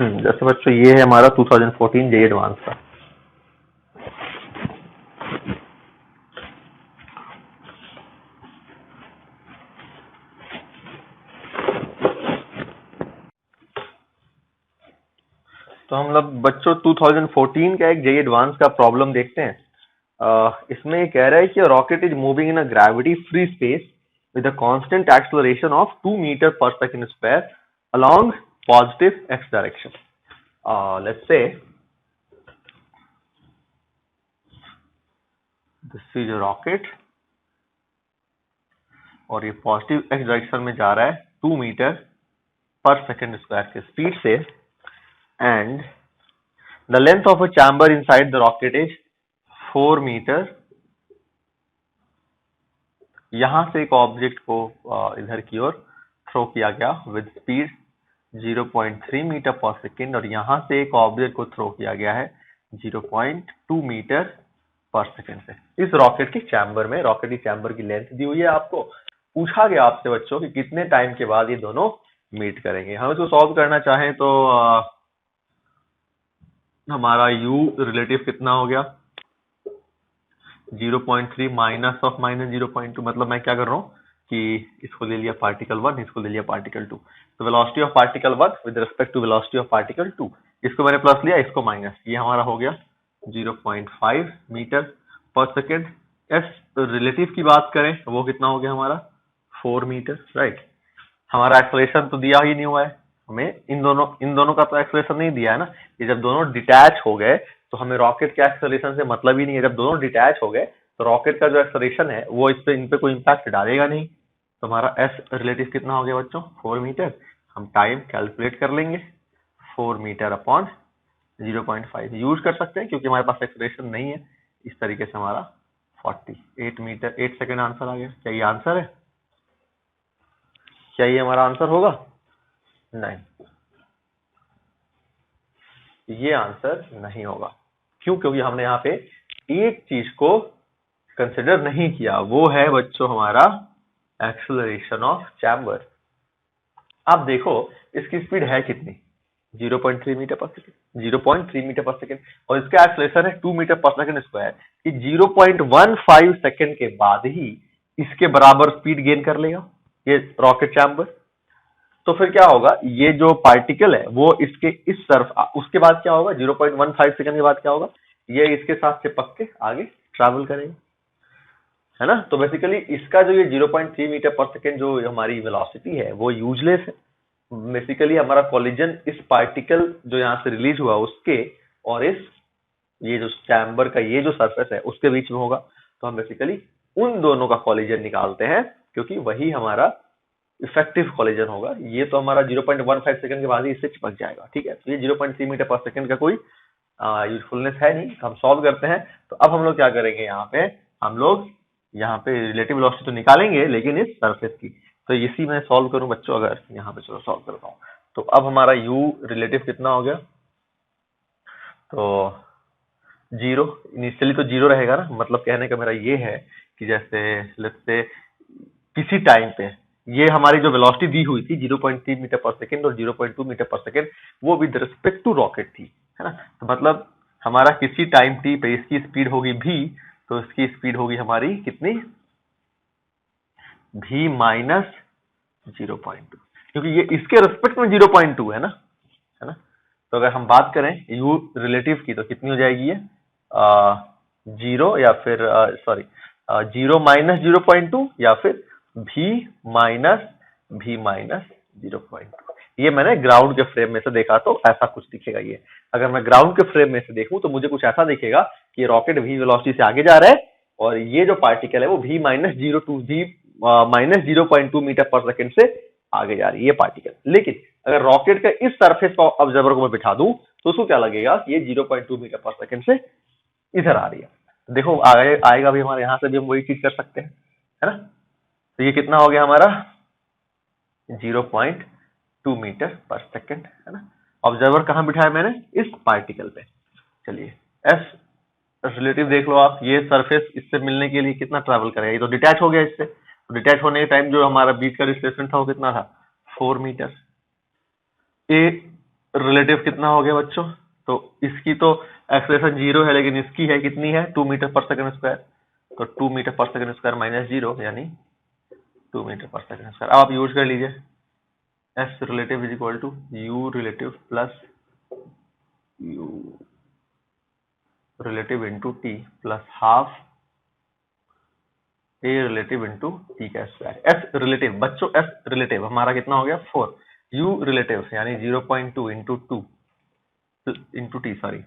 Speaker 1: जैसे बच्चों ये है हमारा 2014 जेई एडवांस का। तो हम लोग बच्चों 2014 का एक जेई एडवांस का प्रॉब्लम देखते हैं। इसमें ये कह रहा है कि rocket is moving in a gravity free space with a constant acceleration of 2 meter per second square along positive x direction. Let's say this is a rocket और ये पॉजिटिव x डायरेक्शन में जा रहा है 2 मीटर पर second square के speed से, and the length of a chamber inside the rocket is 4 metre. यहां से एक ऑब्जेक्ट को इधर की ओर थ्रो किया गया विद स्पीड 0.3 मीटर पर सेकेंड और यहां से एक ऑब्जेक्ट को थ्रो किया गया है 0.2 मीटर पर सेकेंड से। इस रॉकेट के चैम्बर में, रॉकेट की चैम्बर की लेंथ दी हुई है आपको, पूछा गया आपसे बच्चों कि कितने टाइम के बाद ये दोनों मीट करेंगे। हम इसको सॉल्व करना चाहें तो हमारा u रिलेटिव कितना हो गया 0.3 माइनस ऑफ माइनस 0.2, मतलब मैं क्या कर रहा हूँ कि इसको ले लिया पार्टिकल 1, इसको ले लिया पार्टिकल 2, तो velocity of particle 1 with respect to velocity of particle 2, इसको मैंने प्लस लिया, इसको माइनस, ये हमारा हो गया 0.5 मीटर पर सेकेंड। एस रिलेटिव की बात करें वो कितना हो गया हमारा 4 मीटर, राइट। हमारा एक्सेलरेशन तो दिया ही नहीं हुआ है हमें, इन दोनों का तो एक्सेलरेशन नहीं दिया है ना। ये जब दोनों डिटैच हो गए तो हमें रॉकेट के एक्सेलरेशन से मतलब ही नहीं है। जब दोनों डिटैच हो गए तो रॉकेट का जो एक्सेलरेशन है वो इन पे कोई इम्पैक्ट डालेगा नहीं। तो हमारा एस रिलेटिव कितना हो गया बच्चों 4 मीटर। हम टाइम कैलकुलेट कर लेंगे, 4 मीटर अपॉन 0.5 यूज कर सकते हैं क्योंकि हमारे पास एक्सेलरेशन नहीं है। इस तरीके से हमारा 48 मीटर 8 सेकेंड आंसर आ गया। क्या ये आंसर है? क्या ये हमारा आंसर होगा? नहीं, ये आंसर नहीं होगा। क्यों? क्योंकि हमने यहाँ पे एक चीज को कंसिडर नहीं किया, वो है बच्चों हमारा एक्सेलरेशन ऑफ चैम्बर। आप देखो इसकी स्पीड है कितनी, 0.3 मीटर पर सेकेंड, 0.3 मीटर पर सेकेंड, और इसका एक्सेलरेशन है 2 मीटर पर सेकेंड स्क्वायर, कि 0.15 सेकेंड के बाद ही इसके बराबर स्पीड गेन कर लेगा ये रॉकेट चैम्बर। तो फिर क्या होगा, ये जो पार्टिकल है वो इसके इस तरफ, उसके बाद क्या होगा, 0.15 सेकेंड के बाद क्या होगा, ये इसके साथ चिपक के आगे ट्रैवल करेगा, है ना। तो बेसिकली इसका जो ये 0.3 मीटर पर सेकेंड जो हमारी वेलोसिटी है वो यूजलेस है। बेसिकली हमारा कॉलिजन इस पार्टिकल जो यहाँ से रिलीज हुआ उसके और इस ये जो चैम्बर का ये जो सरफेस है उसके बीच में होगा। तो हम बेसिकली उन दोनों का कॉलिजन निकालते हैं, क्योंकि वही हमारा इफेक्टिव कॉलिजन होगा। ये तो हमारा 0.15 सेकंड के बाद ही इससे चिपक जाएगा, ठीक है। तो ये 0.3 मीटर पर सेकंड का कोई यूजफुलनेस है नहीं, हम सॉल्व करते हैं। तो अब हम लोग क्या करेंगे, यहाँ पे हम लोग यहाँ पे रिलेटिव वेलोसिटी तो निकालेंगे लेकिन इस सरफेस की। तो इसी में सॉल्व करूं बच्चों, अगर यहाँ पे चलो सॉल्व करता हूँ। तो अब हमारा u रिलेटिव कितना हो गया, तो 0, इनिशियली तो 0 रहेगा ना। मतलब कहने का मेरा ये है कि जैसे लेट्स से किसी टाइम पे ये हमारी जो वेलोसिटी दी हुई थी 0.3 मीटर पर सेकेंड और 0.2 मीटर पर सेकेंड, वो विद रिस्पेक्ट टू रॉकेट थी, है ना। तो मतलब हमारा किसी टाइम t पे इसकी स्पीड होगी v, तो इसकी स्पीड होगी हमारी कितनी, v माइनस 0.2, क्योंकि ये इसके रिस्पेक्ट में 0.2 है ना। तो अगर हम बात करें u रिलेटिव की तो कितनी हो जाएगी ये, 0 या फिर सॉरी 0 माइनस 0.2 या फिर v माइनस 0.2। ये मैंने ग्राउंड के फ्रेम में से देखा तो ऐसा कुछ दिखेगा। ये अगर मैं ग्राउंड के फ्रेम में से देखूं तो मुझे कुछ ऐसा दिखेगा कि रॉकेट v वेलोसिटी से आगे जा रहा है और ये जो पार्टिकल है वो v माइनस 0.2 मीटर पर सेकेंड से आगे जा रही है ये पार्टिकल। लेकिन अगर रॉकेट के इस सरफेस पर ऑब्जर्वर को मैं बिठा दूं तो उसको क्या लगेगा कि ये 0.2 मीटर पर सेकेंड से इधर आ रही है। देखो आगे आएगा भी हमारे, यहाँ से भी हम वही चीज कर सकते हैं, है ना। तो ये कितना हो गया हमारा 0.2 मीटर पर सेकेंड, है ना। ऑब्जर्वर कहाँ बिठाया मैंने, इस पार्टिकल पे। चलिए एस रिलेटिव देख लो आप, ये सरफेस इससे मिलने के लिए कितना ट्रैवल करेगा, ये तो डिटैच हो गया इससे। तो डिटैच होने के टाइम जो हमारा बीच का डिस्प्लेसमेंट था वो कितना था, 4 मीटर। ए रिलेटिव कितना हो गया बच्चों, तो इसकी तो एक्सेलरेशन 0 है लेकिन इसकी है कितनी है, 2 मीटर पर सेकंड स्क्वायर। तो 2 मीटर पर सेकंड स्क्वायर माइनस 0 यानी 2 मीटर पर सेकंड स्क्वायर। अब आप यूज कर लीजिए, S relative is equal to U relative plus U relative into T plus half A relative into T का स्क्वायर। एस रिलेटिव बच्चों, एस रिलेटिव हमारा कितना हो गया 4, यू रिलेटिव यानी 0.2 into T sorry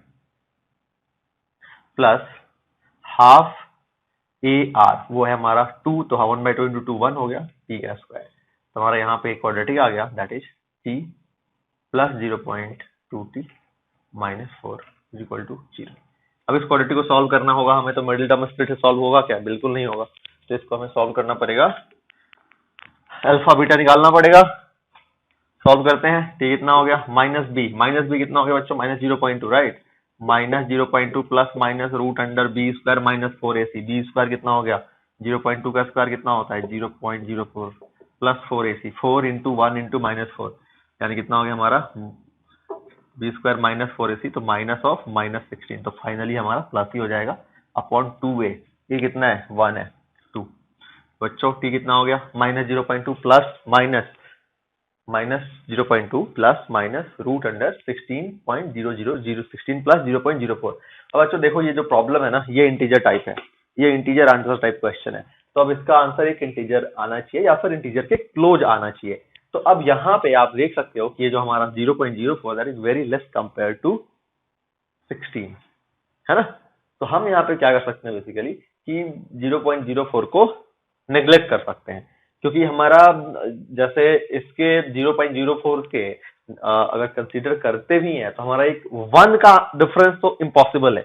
Speaker 1: plus half A R, वो है हमारा 2, तो 1/2 इंटू 2 1 हो गया टी का स्क्वायर। तो हमारा यहाँ पे एक क्वाड्रेटिक आ गया, that is T plus 0.2 T minus 4 is equal to 0। अब इस क्वाड्रेटिक को सॉल्व करना होगा हमें, तो मिडिल टर्म स्प्लिट से सॉल्व होगा क्या, बिल्कुल नहीं होगा। तो इसको हमें सॉल्व करना पड़ेगा, अल्फा बीटा निकालना पड़ेगा। सॉल्व करते हैं, टी कितना हो गया माइनस बी कितना हो गया बच्चों, minus 0.2 right, minus 0.2 plus minus root under B square minus 4ac। B square कितना हो गया, 0.2 का स्क्वायर कितना होता है 0.04 plus 4ac, 4 into 1 into minus 4 यानी कितना हो गया हमारा बी स्क्वायर माइनस 4ac, तो माइनस ऑफ माइनस 16। तो फाइनली हमारा प्लस ही हो जाएगा अपॉन 2a। ये कितना है 1 है 2। बच्चों टी कितना हो गया minus 0.2 plus minus 0.2 plus minus root under 16 plus 0.04। अब बच्चों देखो ये जो प्रॉब्लम है ना, ये इंटीजर टाइप है, ये इंटीजर आंसर टाइप क्वेश्चन है। तो अब इसका आंसर एक इंटीजर आना चाहिए या फिर इंटीजर के क्लोज आना चाहिए। तो अब यहाँ पे आप देख सकते हो कि ये जो हमारा 0.04 that is very less compare to 16, है ना। तो हम यहाँ पे क्या कर सकते हैं बेसिकली कि 0.04 को नेग्लेक्ट कर सकते हैं, क्योंकि हमारा जैसे इसके 0.04 के अगर कंसीडर करते भी हैं तो हमारा एक 1 का डिफरेंस तो इम्पॉसिबल है,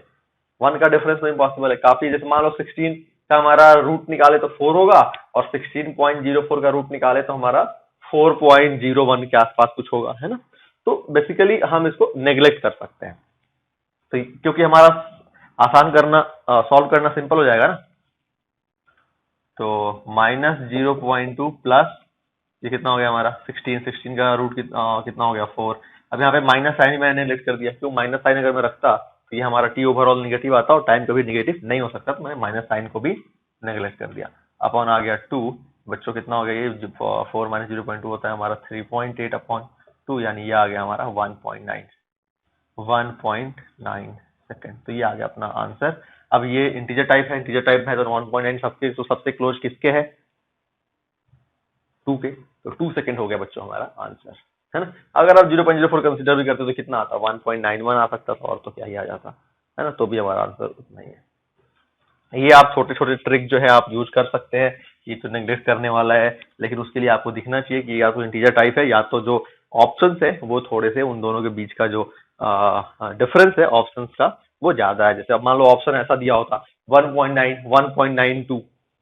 Speaker 1: 1 का डिफरेंस तो इम्पॉसिबल है काफी। जैसे मान लो 16 का हमारा रूट निकाले तो 4 होगा और 16.04 का रूट निकाले तो हमारा 4.01 के आसपास कुछ होगा, है ना। तो बेसिकली हम इसको नेग्लेक्ट कर सकते हैं, तो क्योंकि हमारा आसान करना सॉल्व करना सिंपल हो जाएगा ना। तो -0.2 प्लस ये कितना हो गया हमारा 16, 16 का रूट कितना हो गया 4। अब यहाँ पे माइनस साइन मैंने लेट कर दिया, क्यों माइनस साइन अगर मैं रखता तो ये हमारा टी ओवरऑल निगेटिव आता और टाइम कभी निगेटिव नहीं हो सकता, तो मैंने माइनस साइन को भी नेगलेक्ट कर दिया। अपॉन आ गया 2, बच्चों कितना हो गया ये 4 माइनस 0.2 होता है हमारा 3.8 अपॉन 2, यानी ये आ गया हमारा 1.9 सेकेंड। तो ये आ गया अपना आंसर। अब ये इंटीजर टाइप है, इंटीजर टाइप है तो 1.9 सबके तो सबसे क्लोज किसके है 2 के, तो 2 सेकेंड हो गया बच्चों हमारा आंसर, है ना। अगर आप 0.04 कंसिडर भी करते तो कितना आता 1.91 आ सकता था, और तो क्या ही आ जाता, है ना। तो भी हमारा आंसर उतना ही है। ये आप छोटे छोटे ट्रिक जो है आप यूज कर सकते हैं, ये तो नेगलेक्ट करने वाला है, लेकिन उसके लिए आपको दिखना चाहिए कि या तो इंटीजर टाइप है या तो जो ऑप्शंस है वो थोड़े से उन दोनों के बीच का जो डिफरेंस है ऑप्शंस का वो ज्यादा है। जैसे अब मान लो ऑप्शन ऐसा दिया होता 1.9, 1.92,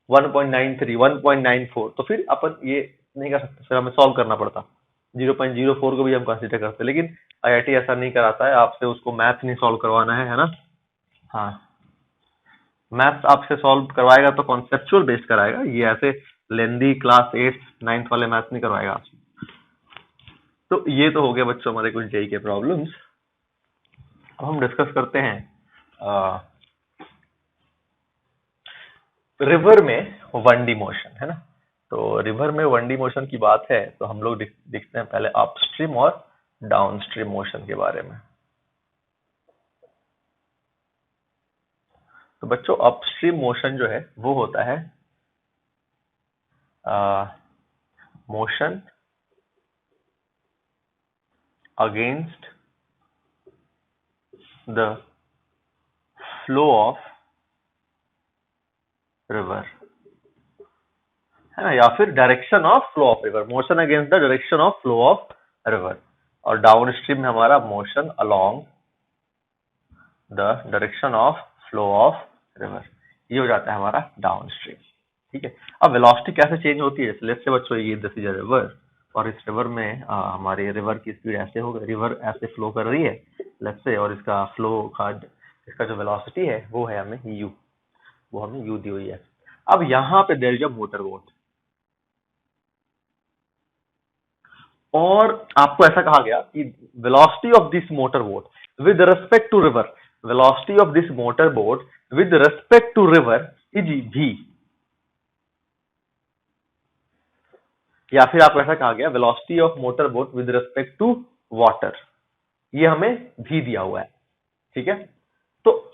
Speaker 1: 1.93, 1.94, तो फिर अपन ये नहीं कर सकते, फिर हमें सॉल्व करना पड़ता। 0.04 को भी हम कंसिडर करते, लेकिन आईआईटी ऐसा नहीं कराता है, आपसे उसको मैथ नहीं सॉल्व करवाना है ना। हाँ, मैथ्स आपसे सॉल्व करवाएगा तो कॉन्सेप्चुअल बेस्ड कराएगा, ये ऐसे लेंदी क्लास 8, 9th वाले मैथ्स नहीं करवाएगा आपसे। तो ये तो हो गया बच्चों हमारे कुछ जेई के प्रॉब्लम्स। अब हम डिस्कस करते हैं रिवर में 1D मोशन, है ना। तो रिवर में 1D मोशन की बात है तो हम लोग देखते हैं पहले अपस्ट्रीम और डाउनस्ट्रीम मोशन के बारे में। तो बच्चों अपस्ट्रीम मोशन जो है वो होता है motion against the flow of river, है ना, या फिर direction of flow of river, motion against the direction of flow of river. और डाउन स्ट्रीम में हमारा motion along the direction of flow of river, ये हो जाता है हमारा डाउन स्ट्रीम। ठीक है। अब वेलोसिटी कैसे चेंज होती है, लेट्स से बच्चों ये दिस इज अ रिवर, और इस रिवर में हमारे रिवर की स्पीड ऐसे हो गई, रिवर ऐसे फ्लो कर रही है लेट्स से, और इसका फ्लो का इसका जो वेलोसिटी है वो है हमें u, वो हमें u दी हुई है। अब यहाँ पे there is a motor boat, और आपको ऐसा कहा गया कि velocity of this motor boat with respect to river, velocity of this motor boat with respect to river is v, या फिर आपको ऐसा कहा गया velocity of motor boat with respect to water, ये हमें v दिया हुआ है। ठीक है। तो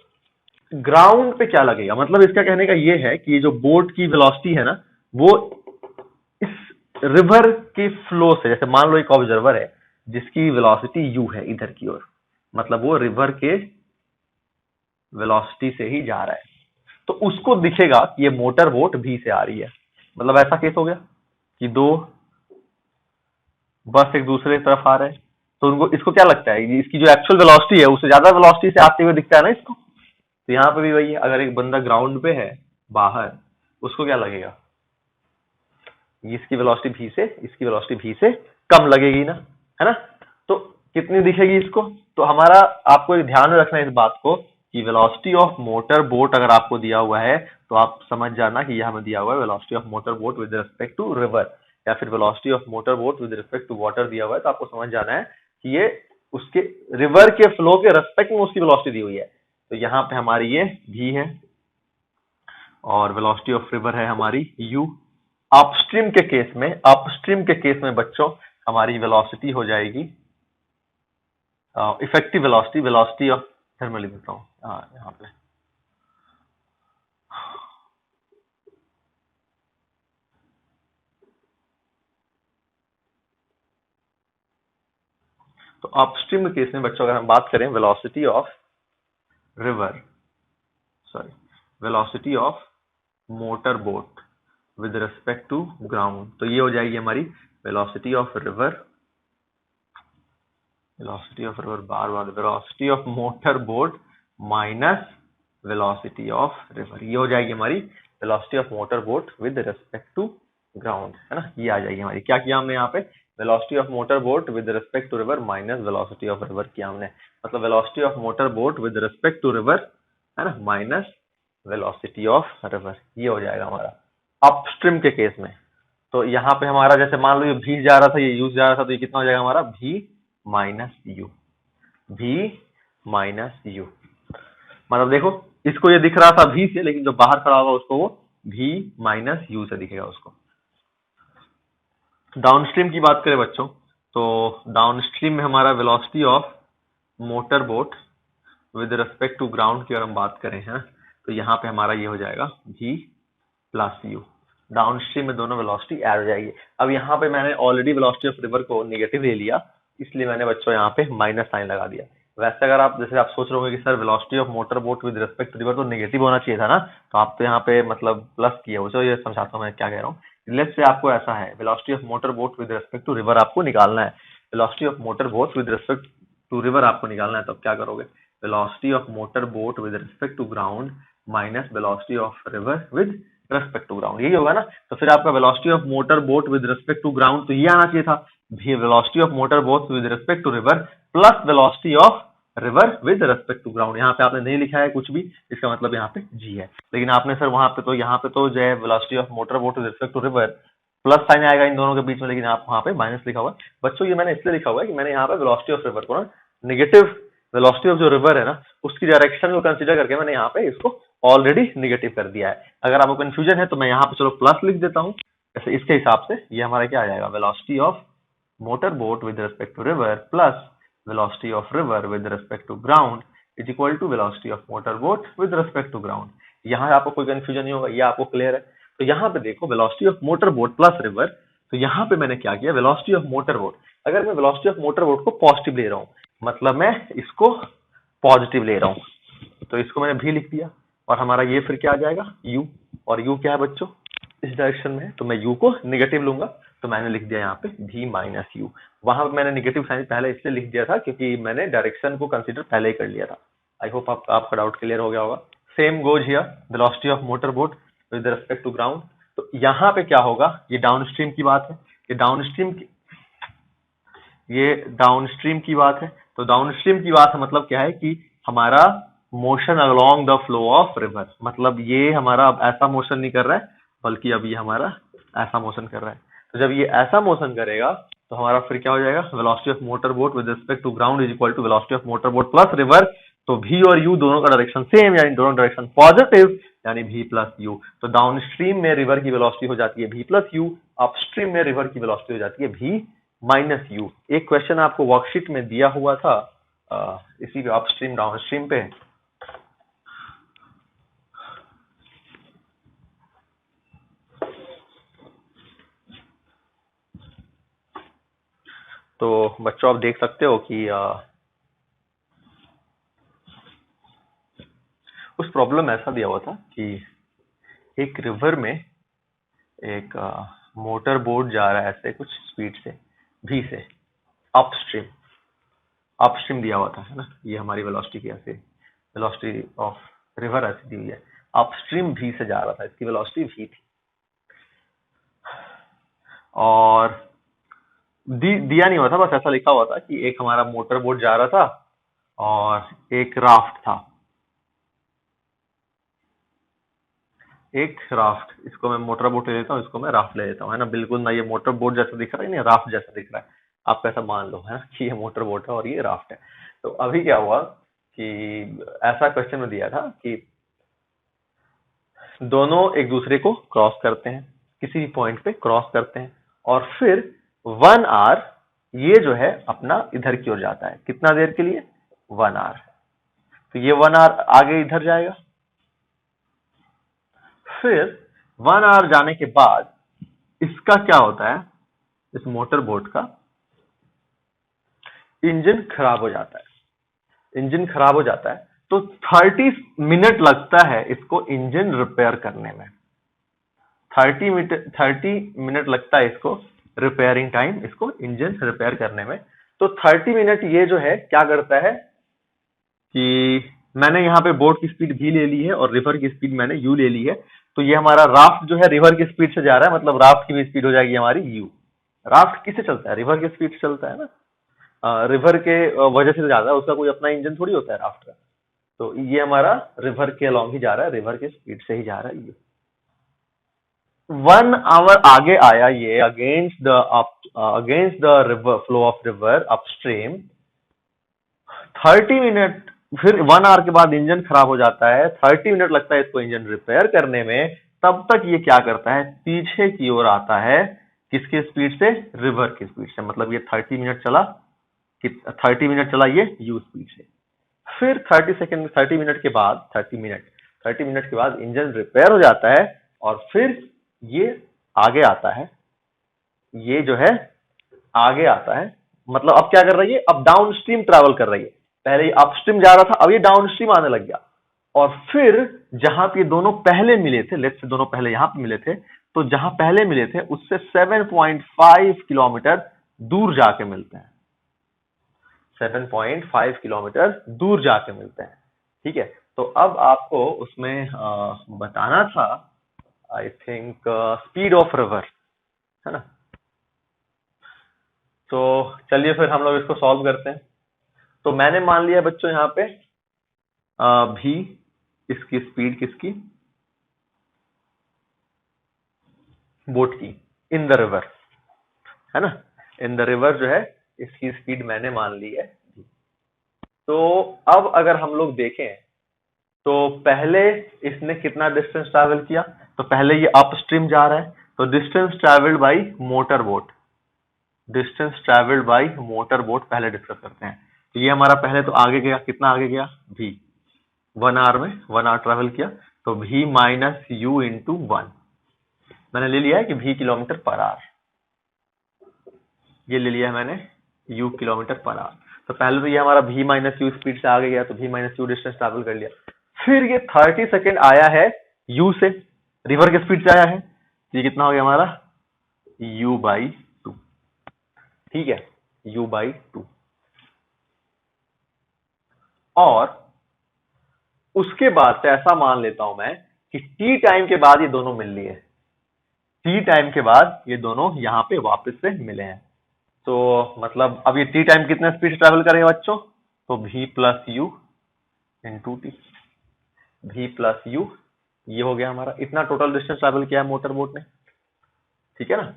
Speaker 1: ग्राउंड पे क्या लगेगा, मतलब इसका कहने का ये है कि ये जो बोट की वेलोसिटी है ना वो इस रिवर के फ्लो से, जैसे मान लो एक ऑब्जर्वर है जिसकी वेलोसिटी u है इधर की ओर, मतलब वो रिवर के वेलोसिटी से ही जा रहा है, तो उसको दिखेगा कि ये मोटर बोट v से आ रही है। मतलब ऐसा केस हो गया कि दो बस एक दूसरे तरफ आ रहे हैं, तो उनको इसको क्या लगता है इसकी जो एक्चुअल वेलोसिटी है उससे ज्यादा वेलोसिटी से आते हुए दिखता है ना इसको। तो यहाँ पे भी वही है, अगर एक बंदा ग्राउंड पे है बाहर, उसको क्या लगेगा इसकी वेलोसिटी v से, इसकी वेलोसिटी v से कम लगेगी ना, है ना। तो कितनी दिखेगी इसको, तो हमारा आपको ध्यान में रखना है इस बात को कि वेलोसिटी ऑफ मोटर बोट अगर आपको दिया हुआ है तो आप समझ जाना कि यह हमें दिया हुआ है velocity of motor boat with respect to river, या फिर velocity of motor boat with respect to water दिया हुआ है, तो आपको समझ जाना है कि ये उसके रिवर के फ्लो के रेस्पेक्ट में उसकी वेलोसिटी दी हुई है। तो यहाँ पे हमारी ये v है और वेलोसिटी ऑफ रिवर है हमारी u। अपस्ट्रीम के केस में, अपस्ट्रीम के केस में बच्चों हमारी वेलोसिटी हो जाएगी इफेक्टिव वेलोसिटी, वेलोसिटी ऑफ, फिर मैं लिख देता हूँ यहाँ पे, तो अपस्ट्रीम के केस में बच्चों अगर हम बात करें velocity of river, sorry velocity of motor boat with respect to ground, तो ये हो जाएगी हमारी velocity of river, velocity of river बार बार velocity of motor boat minus velocity of river, ये हो जाएगी हमारी velocity of motor boat with respect to ground, है ना। ये आ जाएगी हमारी, क्या किया हमने यहाँ पे velocity of motor boat with respect to river minus velocity of river किया हमने, मतलब velocity of motor boat with respect to river, है ना, माइनस वेलोसिटी ऑफ रिवर, ये हो जाएगा हमारा अपस्ट्रीम के केस में। तो यहाँ पे हमारा जैसे मान लो ये भी जा रहा था, ये यू जा रहा था, तो ये कितना हो जाएगा हमारा भी माइनस यू, भी माइनस यू। मतलब देखो इसको ये दिख रहा था भी से, लेकिन जो बाहर खड़ा होगा उसको वो भी माइनस यू से दिखेगा उसको। डाउनस्ट्रीम की बात करें बच्चों, तो डाउनस्ट्रीम में हमारा velocity of motor boat with respect to ground की अगर हम बात करें हैं, तो यहाँ पे हमारा ये हो जाएगा भी प्लस यू। डाउनस्ट्रीम में दोनों वेलोसिटी ऐड हो जाएगी। अब यहाँ पे मैंने ऑलरेडी वेलोसिटी ऑफ रिवर को नेगेटिव ले लिया, इसलिए मैंने बच्चों यहाँ पे माइनस साइन लगा दिया। वैसे अगर आप जैसे आप सोच रहे होंगे कि sir velocity of motor boat with respect to river तो नेगेटिव होना चाहिए था ना, तो आप तो यहाँ पे मतलब प्लस किया हो। ये समझाता हूँ मैं क्या कह रहा हूँ। लेट्स से आपको ऐसा है, velocity of motor boat with respect to river आपको निकालना है, velocity of motor boat with respect to river आपको निकालना है, तब क्या करोगे, velocity of motor boat with respect to ground minus velocity of river with respect to ground, यही होगा ना। तो फिर आपका velocity of motor boat with respect to ground तो ये आना चाहिए था, velocity of motor boat with respect to river plus velocity of river with respect to ground. यहाँ पे आपने नहीं लिखा है कुछ भी, इसका मतलब यहाँ पे जी है, लेकिन आपने सर वहां पे तो यहाँ पे तो जो है velocity of motor boat with respect to river plus sign आएगा इन दोनों के बीच में, लेकिन आप वहां पे माइनस लिखा हुआ है। बच्चों ये मैंने इसलिए लिखा हुआ है कि मैंने यहाँ पे वेलोसिटी ऑफ रिवर को ना नेगेटिव, वेलोसिटी ऑफ जो रिवर है ना उसकी डायरेक्शन को कंसीडर करके मैंने यहाँ पे इसको ऑलरेडी नेगेटिव कर दिया है। अगर आपको कंफ्यूजन है तो मैं यहाँ पे चलो प्लस लिख देता हूँ। ऐसे इसके हिसाब से ये हमारा क्या आ जाएगा, velocity of motor boat with respect to river plus velocity of river with respect to ground is equal to velocity of motor boat with respect to ground. यहाँ आपको कोई कंफ्यूजन नहीं होगा, ये आपको क्लियर है। तो यहाँ पे देखो velocity of motor boat plus river, तो यहाँ पे मैंने क्या किया, वेलोसिटी ऑफ मोटर बोट, अगर मैं वेलोसिटी ऑफ मोटर बोट को पॉजिटिव ले रहा हूँ मतलब मैं इसको पॉजिटिव ले रहा हूँ, तो इसको मैंने भी लिख दिया और हमारा ये फिर क्या आ जाएगा u, और u क्या है बच्चों इस डायरेक्शन में है, तो मैं u को नेगेटिव लूंगा, तो मैंने लिख दिया यहाँ पे v माइनस यू। वहां पे मैंने नेगेटिव साइन पहले इसलिए लिख दिया था क्योंकि मैंने डायरेक्शन को कंसीडर पहले ही कर लिया था। आई होप आपका डाउट क्लियर हो गया होगा। Same goes here, velocity of motor boat with respect to ground. तो यहाँ पे क्या होगा, ये डाउनस्ट्रीम की बात है, ये डाउनस्ट्रीम की बात है। तो डाउनस्ट्रीम की बात है मतलब क्या है कि हमारा motion along the flow of river, मतलब ये हमारा अब ऐसा मोशन नहीं कर रहा है बल्कि अब ये हमारा ऐसा मोशन कर रहा है। तो जब ये ऐसा मोशन करेगा तो हमारा फिर क्या हो जाएगा, velocity of motor boat with respect to ground is equal to velocity of motor boat plus river. तो v और u दोनों का डायरेक्शन सेम, यानी दोनों डायरेक्शन पॉजिटिव, यानी v प्लस यू। तो डाउनस्ट्रीम में रिवर की वेलोसिटी हो जाती है v प्लस यू, अपस्ट्रीम में रिवर की वेलोसिटी हो जाती है v माइनस यू। एक क्वेश्चन आपको वर्कशीट में दिया हुआ था इसी पे अपस्ट्रीम डाउनस्ट्रीम पे, तो बच्चों आप देख सकते हो कि उस प्रॉब्लम में ऐसा दिया हुआ था कि एक रिवर में एक मोटर बोट जा रहा है ऐसे कुछ स्पीड से v से अपस्ट्रीम दिया हुआ था, है ना। ये हमारी वेलोसिटी की ऐसे वेलोसिटी ऑफ रिवर ऐसी दी हुई है, अपस्ट्रीम v से जा रहा था, इसकी वेलोसिटी v थी। और दिया नहीं हुआ था, बस ऐसा लिखा हुआ था कि एक हमारा मोटर बोट जा रहा था और एक राफ्ट था, एक राफ्ट, इसको मैं मोटर बोट ले लेता हूँ, इसको मैं राफ्ट ले लेता हूँ, है ना। बिल्कुल ना ये मोटर बोट जैसा दिख रहा है, नहीं राफ्ट जैसा दिख रहा है, आप ऐसा मान लो है ना कि ये मोटर बोट है और ये राफ्ट है। तो अभी क्या हुआ कि ऐसा क्वेश्चन में दिया था कि दोनों एक दूसरे को क्रॉस करते हैं, किसी भी पॉइंट पे क्रॉस करते हैं और फिर 1 आवर ये जो है अपना इधर की ओर जाता है, कितना देर के लिए, 1 आवर। तो ये 1 आवर आगे इधर जाएगा, फिर 1 आवर जाने के बाद इसका क्या होता है, इस मोटर बोट का इंजन खराब हो जाता है। इंजन खराब हो जाता है तो 30 मिनट लगता है इसको इंजन रिपेयर करने में, 30 मिनट लगता है इसको रिपेयरिंग टाइम, इसको इंजन रिपेयर करने में। तो 30 मिनट ये जो है क्या करता है कि मैंने यहाँ पे बोट की स्पीड v ले ली है और रिवर की स्पीड मैंने u ले ली है, तो ये हमारा राफ्ट जो है रिवर की स्पीड से जा रहा है, मतलब राफ्ट की भी स्पीड हो जाएगी हमारी u। राफ्ट किससे चलता है, रिवर की स्पीड से चलता है ना, रिवर के वजह से जाता है, उसका कोई अपना इंजन थोड़ी होता है राफ्ट का। तो ये हमारा रिवर के अलॉन्ग ही जा रहा है, रिवर की स्पीड से ही जा रहा है ये। 1 आवर आगे आया ये against the river flow of river upstream. 30 minute, फिर 1 आवर के बाद इंजन खराब हो जाता है, 30 मिनट लगता है इसको इंजन रिपेयर करने में। तब तक ये क्या करता है, पीछे की ओर आता है, किसके स्पीड से, रिवर की स्पीड से। मतलब ये 30 मिनट चला, 30 मिनट चला ये यू स्पीड से। फिर 30 मिनट के बाद 30 मिनट के बाद इंजन रिपेयर हो जाता है और फिर ये आगे आता है, ये जो है आगे आता है। मतलब अब क्या कर रही है, अब डाउन स्ट्रीम ट्रैवल कर रही है। पहले ये अपस्ट्रीम जा रहा था, अब ये डाउन स्ट्रीम आने लग गया। और फिर जहां पे दोनों पहले मिले थे, लेट्स से दोनों पहले यहां पे मिले थे, तो जहां पहले मिले थे उससे 7.5 किलोमीटर दूर जाके मिलते हैं। 7.5 किलोमीटर दूर जाके मिलते हैं। ठीक है, तो अब आपको उसमें बताना था, I think speed of river, है ना। तो चलिए फिर हम लोग इसको सॉल्व करते हैं। तो मैंने मान लिया बच्चों यहाँ पे भी इसकी स्पीड किसकी, बोट की, इन द रिवर, है ना। इन द रिवर जो है इसकी स्पीड मैंने मान ली है। तो अब अगर हम लोग देखें तो पहले इसने कितना डिस्टेंस ट्रैवल किया, तो पहले ये अपस्ट्रीम जा रहा है, तो distance travelled by motor boat, distance travelled by motor boat पहले डिस्कस करते हैं। तो ये हमारा पहले तो आगे गया, कितना आगे गया, भी 1 आवर में 1 आवर ट्रैवल किया, तो भी माइनस यू इंटू 1। मैंने ले लिया है कि भी किलोमीटर पर आवर, ये ले लिया है मैंने यू किलोमीटर पर आवर। तो पहले तो ये हमारा भी माइनस यू स्पीड से आगे गया, तो भी माइनस यू डिस्टेंस ट्रैवल कर लिया। फिर ये 30 सेकेंड आया है यू से, रिवर के स्पीड से आया है, ये कितना हो गया हमारा u बाई 2। ठीक है, u बाई 2। और उसके बाद से ऐसा मान लेता हूं मैं कि t टाइम के बाद ये दोनों मिल लिए, t टाइम के बाद ये दोनों यहां पे वापस से मिले हैं। तो मतलब अब ये t टाइम कितने स्पीड से ट्रैवल करेगा बच्चों, तो v plus you into T, v plus you, ये हो गया हमारा, इतना टोटल डिस्टेंस ट्रैवल किया है मोटर बोट ने। ठीक है ना।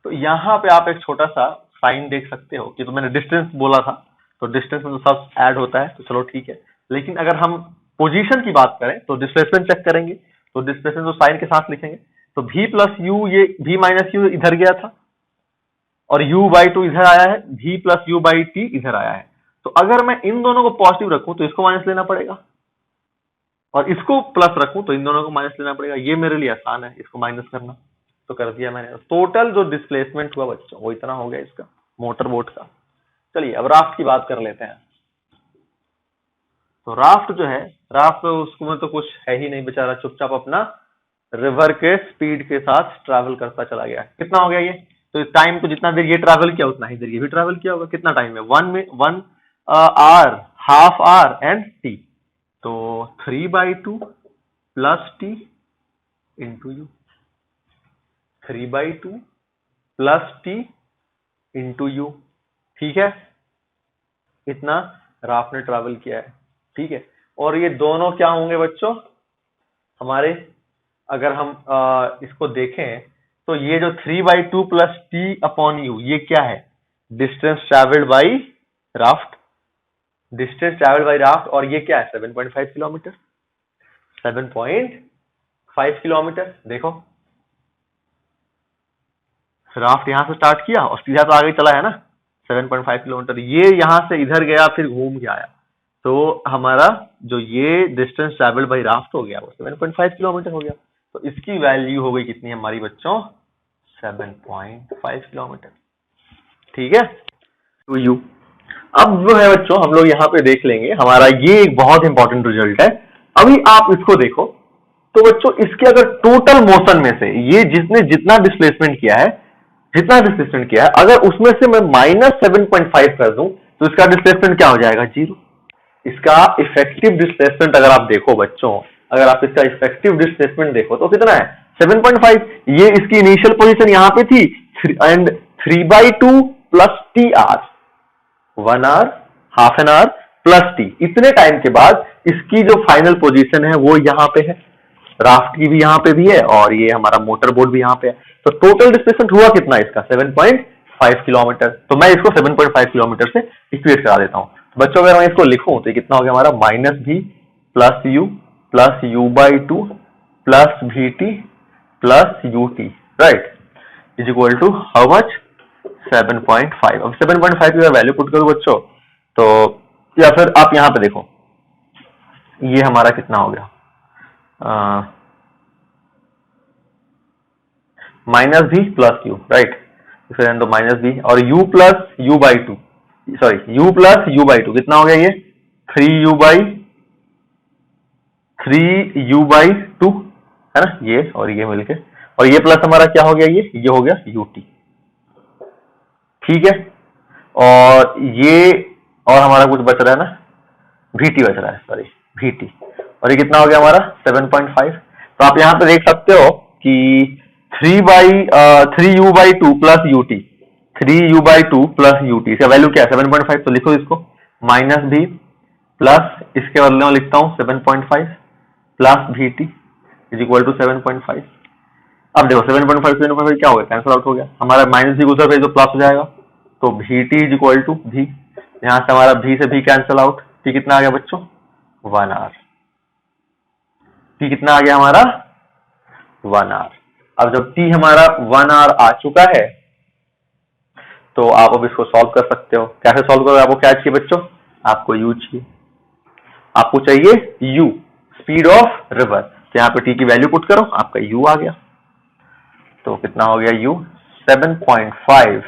Speaker 1: तो यहां पे आप एक छोटा सा साइन देख सकते हो कि, तो मैंने डिस्टेंस बोला था, तो डिस्टेंस में तो सब ऐड होता है, तो चलो ठीक है। लेकिन अगर हम पोजीशन की बात करें तो डिस्प्लेसमेंट चेक करेंगे, तो डिस्प्लेसमेंट तो साइन के साथ लिखेंगे। तो v प्लस यू, ये v माइनस यू इधर गया था और u बाई 2 इधर आया है, v plus you by T इधर आया है। तो अगर मैं इन दोनों को पॉजिटिव रखूं तो इसको माइनस लेना पड़ेगा, और इसको प्लस रखूं तो इन दोनों को माइनस लेना पड़ेगा। ये मेरे लिए आसान है इसको माइनस करना, तो कर दिया मैंने। टोटल जो डिस्प्लेसमेंट हुआ बच्चों वो इतना हो गया इसका, मोटर बोट का। चलिए अब राफ्ट की बात कर लेते हैं। तो राफ्ट जो है, राफ्ट उसको में तो कुछ है ही नहीं, बेचारा चुपचाप अपना रिवर के स्पीड के साथ ट्रैवल करता चला गया। कितना हो गया ये, तो टाइम तो जितना देर ये ट्रैवल किया उतना ही देर ये भी ट्रैवल किया होगा। कितना टाइम है, 1 hour, half hour and t, तो 3/2 plus t into u, 3/2 plus t into u. ठीक है, इतना राफ्ट ने ट्रैवल किया है। ठीक है, और ये दोनों क्या होंगे बच्चों हमारे, अगर हम इसको देखें तो ये जो 3/2 प्लस टी अपॉन यू, ये क्या है, distance travelled by raft, distance travelled by raft. और ये क्या है, 7.5 किलोमीटर, 7.5 किलोमीटर। देखो राफ्ट यहां से स्टार्ट किया और सीधा तो आगे चला है ना, 7.5 किलोमीटर। ये यहां से इधर गया फिर घूम के आया, तो हमारा जो ये डिस्टेंस ट्रैवल्ड बाई राफ्ट हो गया वो 7.5 किलोमीटर हो गया। तो इसकी वैल्यू हो गई कितनी हमारी बच्चों, 7.5 किलोमीटर। ठीक है, टू यू। अब जो है बच्चों हम लोग यहाँ पे देख लेंगे, हमारा ये एक बहुत इंपॉर्टेंट रिजल्ट है। अभी आप इसको देखो तो बच्चों इसके अगर टोटल मोशन में से ये जिसने जितना डिस्प्लेसमेंट किया है, अगर उसमें से मैं -7.5 कर दूं तो इसका डिस्प्लेसमेंट क्या हो जाएगा, 0। इसका इफेक्टिव डिस्प्लेसमेंट अगर आप देखो बच्चों, अगर आप इसका इफेक्टिव डिस्प्लेसमेंट देखो तो कितना है, 7.5। ये इसकी इनिशियल पोजीशन यहां पे थी and 3/2 plus t hours, 1 hour, half an hour plus t, इतने टाइम के बाद इसकी जो फाइनल पोजीशन है वो यहां पे है। राफ्ट की भी यहाँ पे भी है और ये हमारा मोटर बोट भी यहाँ पे है। तो टोटल डिस्प्लेसमेंट हुआ कितना इसका 7.5 किलोमीटर। तो मैं इसको 7.5 किलोमीटर से इक्वेट करा देता हूँ। बच्चों अगर मैं इसको लिखूं तो कितना हो गया हमारा -v plus u by 2 plus vt plus ut, right, is equal to how much 7.5। अब 7.5 की वैल्यू पुट करो बच्चों तो, या फिर आप यहाँ पे देखो ये हमारा कितना हो गया -v प्लस u, राइट, फिर तो -v और u plus u by 2, sorry u plus u by 2 कितना हो गया ये 3u बाई 2 है ना, ये और ये मिलके, और ये प्लस हमारा क्या हो गया ये हो गया ut, ठीक है। और ये और हमारा कुछ बच रहा है ना, vt बच रहा है, सॉरी vt, और ये कितना हो गया हमारा 7.5। तो आप यहाँ पे देख सकते हो कि 3u by 2 plus ut, 3u by 2 plus ut, इसका वैल्यू क्या है 7.5। तो लिखो इसको -v प्लस इसके बदले में लिखता हूँ 7.5 plus vt is equal to 7.5। अब देखो 7.5 क्या हो गया, कैंसिल आउट हो गया, हमारा -v गुजर गई तो प्लस हो जाएगा, तो vt is equal to v, यहाँ से हमारा v से v कैंसिल आउट, t कितना आ गया बच्चों 1 आवर, t कितना आ गया हमारा 1 आवर। अब जब t हमारा 1 आवर आ चुका है तो आप अब इसको सॉल्व कर सकते हो। कैसे सॉल्व करोगे, आपको क्या चाहिए बच्चों, आपको u चाहिए, आपको चाहिए u स्पीड ऑफ रिवर, तो यहाँ पे t की वैल्यू पुट करो, आपका u आ गया, तो कितना हो गया u 7.5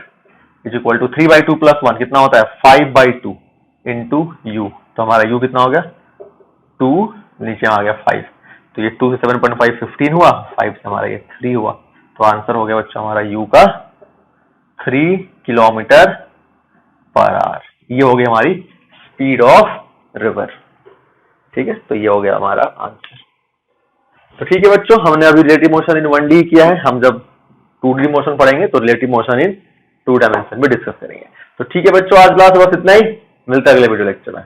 Speaker 1: is equal to 3/2 plus 1 कितना होता है 5/2 इंटू u, तो हमारा u कितना हो गया 2, नीचे आ गया 5, तो ये 2 से 7.5 15 हुआ, 5 से हमारा ये 3 हुआ, तो आंसर हो गया बच्चों हमारा u का 3 किलोमीटर पर आवर। ये हो गई हमारी स्पीड ऑफ रिवर, ठीक है, तो ये हो गया हमारा आंसर। तो ठीक है बच्चों, हमने अभी रिलेटिव मोशन इन 1D किया है, हम जब 2D मोशन पढ़ेंगे तो रिलेटिव मोशन इन 2 डायमेंशन में डिस्कस करेंगे। तो ठीक है बच्चों, आज क्लास बस इतना ही, मिलता है अगले वीडियो लेक्चर में।